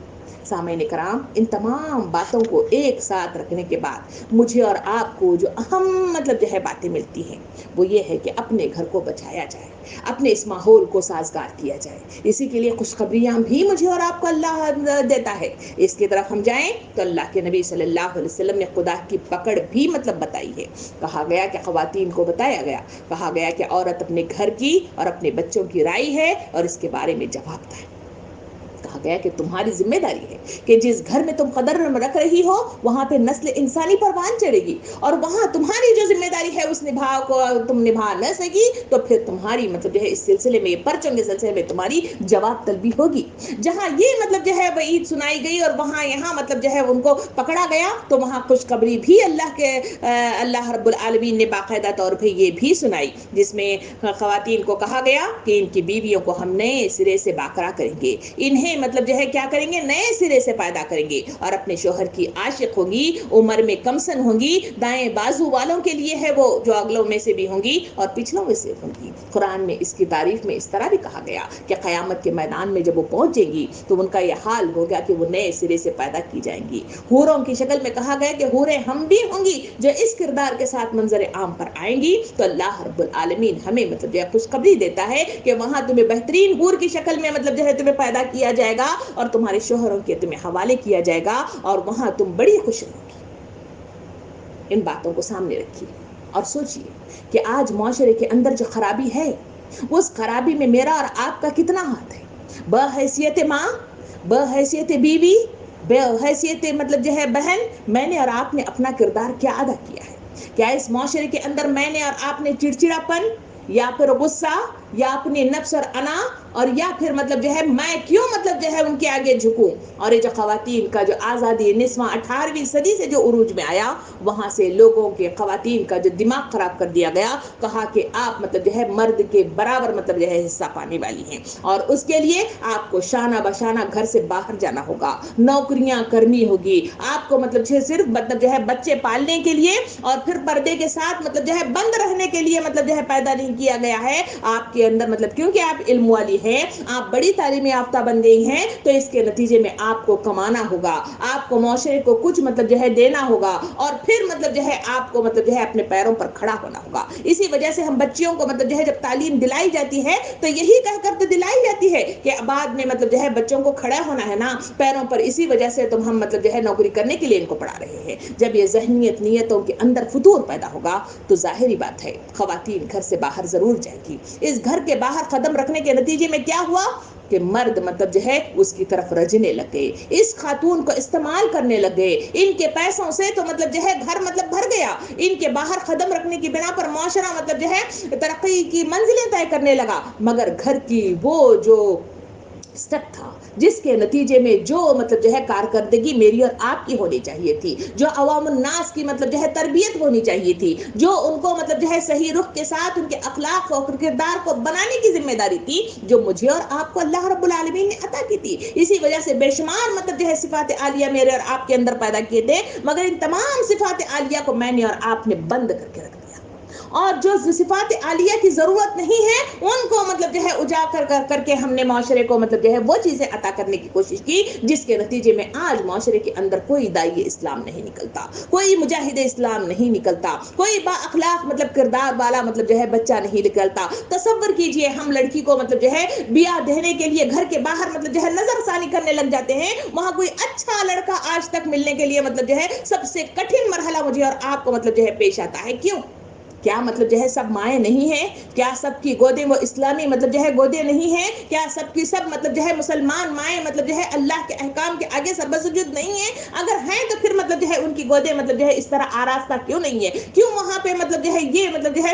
سامعین کرام، ان تمام باتوں کو ایک ساتھ رکھنے کے بعد مجھے اور آپ کو جو اہم مطلب جو ہے باتیں ملتی ہیں وہ یہ ہے کہ اپنے گھر کو بچایا جائے، اپنے اس ماحول کو سازگار کیا جائے۔ اسی کے لیے خوشخبریاں بھی مجھے اور آپ کو اللہ دیتا ہے۔ اس کی طرف ہم جائیں تو اللہ کے نبی صلی اللہ علیہ وسلم نے خدا کی پکڑ بھی مطلب بتائی ہے۔ کہا گیا کہ خواتین کو بتایا گیا، کہا گیا کہ عورت اپنے گھر کی اور اپنے بچوں کی رائی ہے اور اس کے بارے میں جواب دہ ہے۔ کہا گیا کہ تمہاری ذمہ داری ہے کہ جس گھر میں تم قدر رکھ رہی ہو وہاں پہ نسل انسانی پروان چڑھے گی، اور وہاں تمہاری جو ذمہ داری ہے اس نبھاؤ کو تم نبھا نہ سکی تو پھر تمہاری مطلب جو ہے اس سلسلے میں، پرچوں کے سلسلے میں تمہاری جواب طلبی ہوگی۔ جہاں یہ مطلب جو ہے وعید سنائی گئی اور وہاں یہاں مطلب جو ہے ان کو پکڑا گیا تو وہاں خوشخبری بھی اللہ رب العالمین نے باقاعدہ طور پہ یہ بھی سنائی، جس میں خواتین کو کہا گیا کہ ان کی بیویوں کو ہم نئے سرے سے باقرا کریں گے، انہیں مطلب جو ہے کیا کریں گے، نئے سرے سے پیدا کریں گے، اور اپنے شوہر کی عاشق ہوگی، عمر میں کمسن ہوں گی، دائیں بازو والوں کے لیے ہے وہ جو اگلوں میں سے بھی ہوں گی اور پچھلوں میں سے ہوں گی۔ قرآن میں اس کی تعریف میں اس طرح بھی کہا گیا کہ قیامت کے میدان میں جب وہ پہنچیں گی تو ان کا یہ حال ہوگا کہ وہ نئے سرے سے پیدا کی جائیں گی۔ حوروں کی شکل میں کہا گیا کہ حوریں ہم بھی ہوں گی جو اس کردار کے ساتھ منظر عام پر آئیں گی۔ تو اللہ رب العالمین ہمیں مطلب جو ہے خوشخبری دیتا ہے کہ وہاں تمہیں بہترین حور کی شکل میں مطلب جو ہے تمہیں پیدا کیا جائے گا اور تمہارے شوہروں کے تمہیں حوالے کیا جائے گا اور وہاں تم بڑی خوش رہو گی۔ ان باتوں کو سامنے رکھیے اور سوچئے کہ آج معاشرے کے اندر جو خرابی ہے اس خرابی میں میرا اور آپ کا کتنا ہاتھ ہے؟ بحیثیت ماں، بحیثیت بیوی، بحیثیت مطلب جو ہے بہن، میں نے اور آپ نے اپنا کردار کیا ادا کیا ہے؟ کیا اس معاشرے کے اندر میں نے اور آپ نے چڑچڑاپن یا پھر غصہ یا اپنی نفس اور انا اور یا پھر مطلب جو ہے میں کیوں مطلب جو ہے ان کے آگے جھکوں؟ اور یہ جو خواتین کا جو آزادی نسواں 18ویں صدی سے جو عروج میں آیا وہاں سے لوگوں کے، خواتین کا جو دماغ خراب کر دیا گیا، کہا کہ آپ مطلب جو ہے مرد کے برابر مطلب جو ہے حصہ پانے والی ہیں اور اس کے لیے آپ کو شانہ بشانہ گھر سے باہر جانا ہوگا، نوکریاں کرنی ہوگی، آپ کو مطلب صرف مطلب جو ہے بچے پالنے کے لیے اور پھر پردے کے ساتھ مطلب جو ہے بند رہنے کے لیے مطلب جو ہے پیدا نہیں کیا گیا ہے آپ کے اندر، مطلب کیونکہ آپ علم والی ہیں، آپ بڑی تعلیم یافتہ بن گئی ہیں تو اس کے نتیجے میں آپ کو کمانا ہوگا، آپ کو معاشرے کو کچھ مطلب جو ہے دینا ہوگا اور پھر مطلب جو ہے آپ کو مطلب جو ہے اپنے پیروں پر کھڑا ہونا ہوگا۔ اسی وجہ سے ہم بچیوں کو مطلب جو ہے جب تعلیم دلائی جاتی ہے تو یہی کہہ کر تو دلائی جاتی ہے کہ بعد میں مطلب جو ہے بچوں کو کھڑا ہونا ہے نا پیروں پر، اسی وجہ سے تو ہم مطلب جو ہے نوکری کرنے کے لیے ان کو پڑھا رہے ہیں۔ جب یہ ذہنیت نیتوں کے اندر فتور پیدا ہوگا تو ظاہری بات ہے خواتین گھر سے باہر ضرور جائے گی۔ اس گھر کے باہر قدم رکھنے کے نتیجے میں کیا ہوا کہ مرد مطلب جو ہے اس کی طرف رجنے لگے، اس خاتون کو استعمال کرنے لگے، ان کے پیسوں سے تو مطلب جو ہے گھر مطلب بھر گیا، ان کے باہر قدم رکھنے کی بنا پر معاشرہ مطلب جو ہے ترقی کی منزلیں طے کرنے لگا، مگر گھر کی وہ جو سٹیپ تھا جس کے نتیجے میں جو مطلب جو ہے کارکردگی میری اور آپ کی ہونی چاہیے تھی، جو عوام الناس کی مطلب جو ہے تربیت ہونی چاہیے تھی، جو ان کو مطلب جو ہے صحیح رخ کے ساتھ ان کے اخلاق اور کردار کو بنانے کی ذمہ داری تھی، جو مجھے اور آپ کو اللہ رب العالمین نے عطا کی تھی۔ اسی وجہ سے بے شمار مطلب جو ہے صفات عالیہ میرے اور آپ کے اندر پیدا کیے تھے، مگر ان تمام صفات عالیہ کو میں نے اور آپ نے بند کر کے رکھ دیا اور جو صفات عالیہ کی ضرورت نہیں ہے ان کو مطلب جو ہے اجاگر کر کے ہم نے معاشرے کو مطلب جو ہے وہ چیزیں عطا کرنے کی کوشش کی جس کے نتیجے میں آج معاشرے کے اندر کوئی داعی اسلام نہیں نکلتا, کوئی مجاہد اسلام نہیں نکلتا, کوئی با اخلاق مطلب کردار والا مطلب جو ہے بچہ نہیں نکلتا. تصور کیجئے ہم لڑکی کو مطلب جو ہے بیاہ دینے کے لیے گھر کے باہر مطلب جو ہے نظر ثانی کرنے لگ جاتے ہیں, وہاں کوئی اچھا لڑکا آج تک ملنے کے لیے مطلب جو ہے سب سے کٹھن مرحلہ مجھے اور آپ کو مطلب جو ہے پیش آتا ہے. کیوں؟ کیا مطلب جو ہے سب مائیں نہیں ہیں؟ کیا سب کی گودیں وہ اسلامی مطلب جو ہے گودیں نہیں ہیں؟ کیا سب کی سب مطلب جو ہے مسلمان مائیں مطلب جو ہے اللہ کے احکام کے آگے سربسجود نہیں ہیں؟ اگر ہیں تو پھر مطلب جو ہے ان کی گودیں مطلب جو ہے اس طرح آراستہ کیوں نہیں ہے؟ کیوں وہاں پہ مطلب جو ہے یہ مطلب جو ہے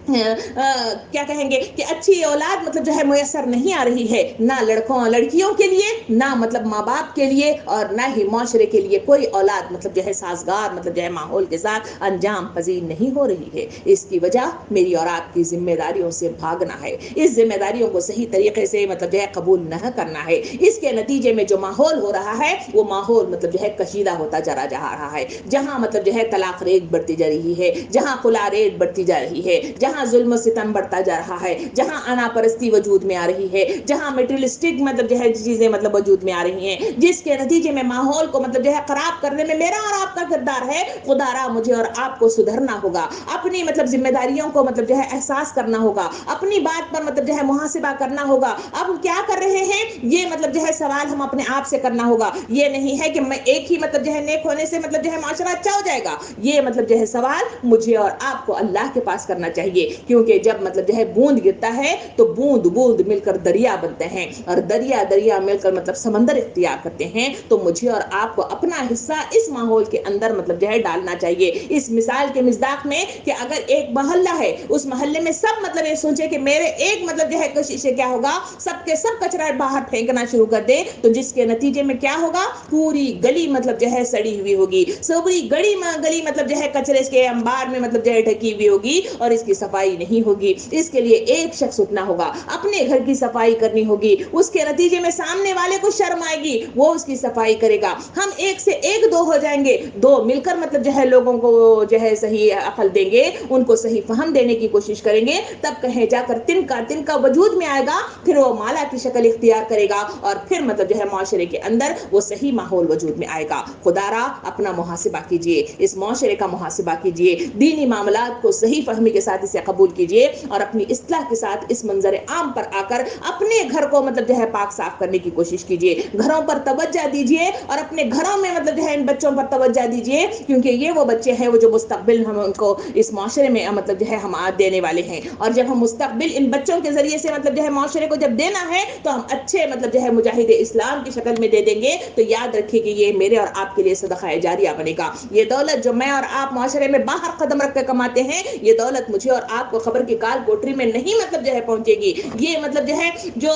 کیا کہیں گے کہ اچھی اولاد مطلب جو ہے میسر نہیں آ رہی ہے, نہ لڑکیوں کے لیے, نہ مطلب ماں باپ کے لیے, اور نہ ہی معاشرے کے لیے کوئی اولاد مطلب جو ہے سازگار مطلب جو ہے ماحول کے ساتھ انجام پذیر نہیں ہو رہی ہے. اس کی وجہ میری اور آپ کی ذمہ داریوں سے بھاگنا ہے, اس ذمہ داریوں کو صحیح طریقے سے مطلب جو ہے قبول نہ کرنا ہے. اس کے نتیجے میں جو ماحول ہو رہا ہے وہ ماحول مطلب جو ہے کشیدہ ہوتا چلا جا رہا ہے, جہاں مطلب جو ہے طلاق ریٹ بڑھتی جا رہی ہے, جہاں خلا ریٹ بڑھتی جا رہی ہے, جہاں ظلم و ستم بڑھتا جا رہا ہے, جہاں انا پرستی وجود میں آ رہی ہے, جہاں میٹریلسٹک مطلب جو ہے چیزیں مطلب وجود میں آ رہی ہیں, جس کے نتیجے میں ماحول کو مطلب جو ہے خراب کرنے میں میرا اور آپ کا کردار ہے. خدا را مجھے اور آپ کو سدھرنا ہوگا, اپنی مطلب ذمہ داریوں کو مطلب جو ہے احساس کرنا ہوگا, اپنی بات پر مطلب جو ہے محاسبہ کرنا ہوگا. اب ہم کیا کر رہے ہیں یہ مطلب جو ہے سوال ہم اپنے آپ سے کرنا ہوگا. یہ نہیں ہے کہ میں ایک ہی مطلب جو ہے نیک ہونے سے مطلب جو ہے معاشرہ اچھا ہو جائے گا. یہ مطلب جو ہے سوال مجھے اور آپ کو اللہ کے پاس کرنا چاہیے, کیونکہ جب مطلب جو ہے بوند گرتا ہے تو بوند بوند مل کر دریا بنتے ہیں, اور دریا دریا مل کر مطلب سمندر اختیار کرتے ہیں. تو مجھے اور آپ کو اپنا حصہ اس ماحول کے اندر مطلب جو ہے ڈالنا چاہیے. اس مثال کے مصداق میں کہ اگر ایک محلہ ہے, اس محلے میں سب مطلب یہ سوچے کہ میرے ایک مطلب جو ہے کوشش سے کیا ہوگا, سب کے سب کچرا باہر پھینکنا شروع کر دے, تو جس کے نتیجے میں کیا ہوگا, پوری گلی مطلب جو ہے سڑی ہوئی ہوگی, سوری گلی مطلب جو ہے کچرے کے انبار میں مطلب جو ہے ڈھکی ہوئی ہوگی, اور اس کی صفائی نہیں ہوگی. اس کے لیے ایک شخص اٹھنا ہوگا, اپنے گھر کی صفائی کرنی ہوگی. اس کے نتیجے میں سامنے والے کو شرم آئے گی, وہ اس کی صفائی کرے گا. ہم ایک سے ایک دو ہو جائیں گے, دو مل کر مطلب جو ہے لوگوں کو جو ہے صحیح عقل دیں گے, ان کو صحیح فہم دینے کی کوشش کریں گے, تب کہیں جا کر تن کا وجود میں آئے گا. پھر وہ مالا کی شکل اختیار کرے گا, اور پھر مطلب جو ہے معاشرے کے اندر وہ صحیح ماحول وجود میں آئے گا. خدا را اپنا محاسبہ کیجئے, اس معاشرے کا محاسبہ کیجئے, دینی معاملات کو صحیح فہمی کے ساتھ اسے قبول کیجئے, اور اپنی اصلاح کے ساتھ اس منظر عام پر آ کر اپنے گھر کو مطلب جو ہے پاک صاف کرنے کی کوشش کیجئے. گھروں پر توجہ دیجئے, اور اپنے گھروں میں مطلب جو ہے ان بچوں پر توجہ دیجئے, کیونکہ یہ وہ بچے ہیں وہ جو مستقبل ہم ان کو اس معاشرے میں مطلب جو ہے ہم دینے والے ہیں. اور جب ہم مستقبل ان بچوں کے ذریعے سے مطلب جو ہے معاشرے کو جب دینا ہے, تو ہم اچھے مطلب جو ہے مجاہد اسلام کی شکل میں دے دیں گے. تو یاد رکھیے کہ یہ میرے اور آپ کے لیے صدقہ جاریہ بنے گا. یہ دولت جو میں اور آپ معاشرے میں باہر قدم رکھ کے کماتے ہیں, یہ دولت مجھے اور آپ کو خبر کی کال کوٹری میں نہیں مطلب جو ہے پہنچے گی. یہ مطلب جو ہے جو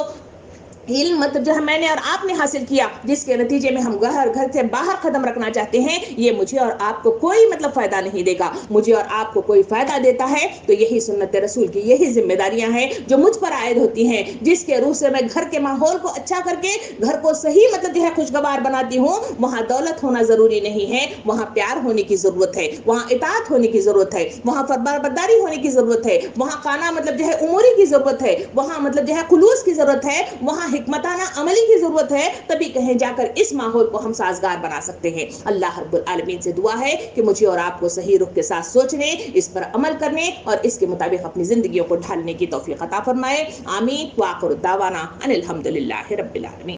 علم مطلب جو ہے میں نے اور آپ نے حاصل کیا, جس کے نتیجے میں ہم گھر سے باہر قدم رکھنا چاہتے ہیں, یہ مجھے اور آپ کو کوئی مطلب فائدہ نہیں دے گا. مجھے اور آپ کو کوئی فائدہ دیتا ہے تو یہی سنت رسول کی یہی ذمہ داریاں ہیں جو مجھ پر عائد ہوتی ہیں, جس کے روح سے میں گھر کے ماحول کو اچھا کر کے گھر کو صحیح مطلب جو ہے خوشگوار بناتی ہوں. وہاں دولت ہونا ضروری نہیں ہے, وہاں پیار ہونے کی ضرورت ہے, وہاں اطاعت ہونے کی ضرورت ہے, وہاں فرمانبرداری ہونے کی ضرورت ہے, وہاں قانہ مطلب جو ہے اموری کی ضرورت ہے, وہاں مطلب جو ہے خلوص کی ضرورت ہے, وہاں حکمتانہ عملی کی ضرورت ہے. تبھی کہیں جا کر اس ماحول کو ہم سازگار بنا سکتے ہیں. اللہ رب العالمین سے دعا ہے کہ مجھے اور آپ کو صحیح رخ کے ساتھ سوچنے, اس پر عمل کرنے, اور اس کے مطابق اپنی زندگیوں کو ڈھالنے کی توفیق عطا فرمائے. آمین. وآخر دعوانا ان الحمد للہ رب العالمین.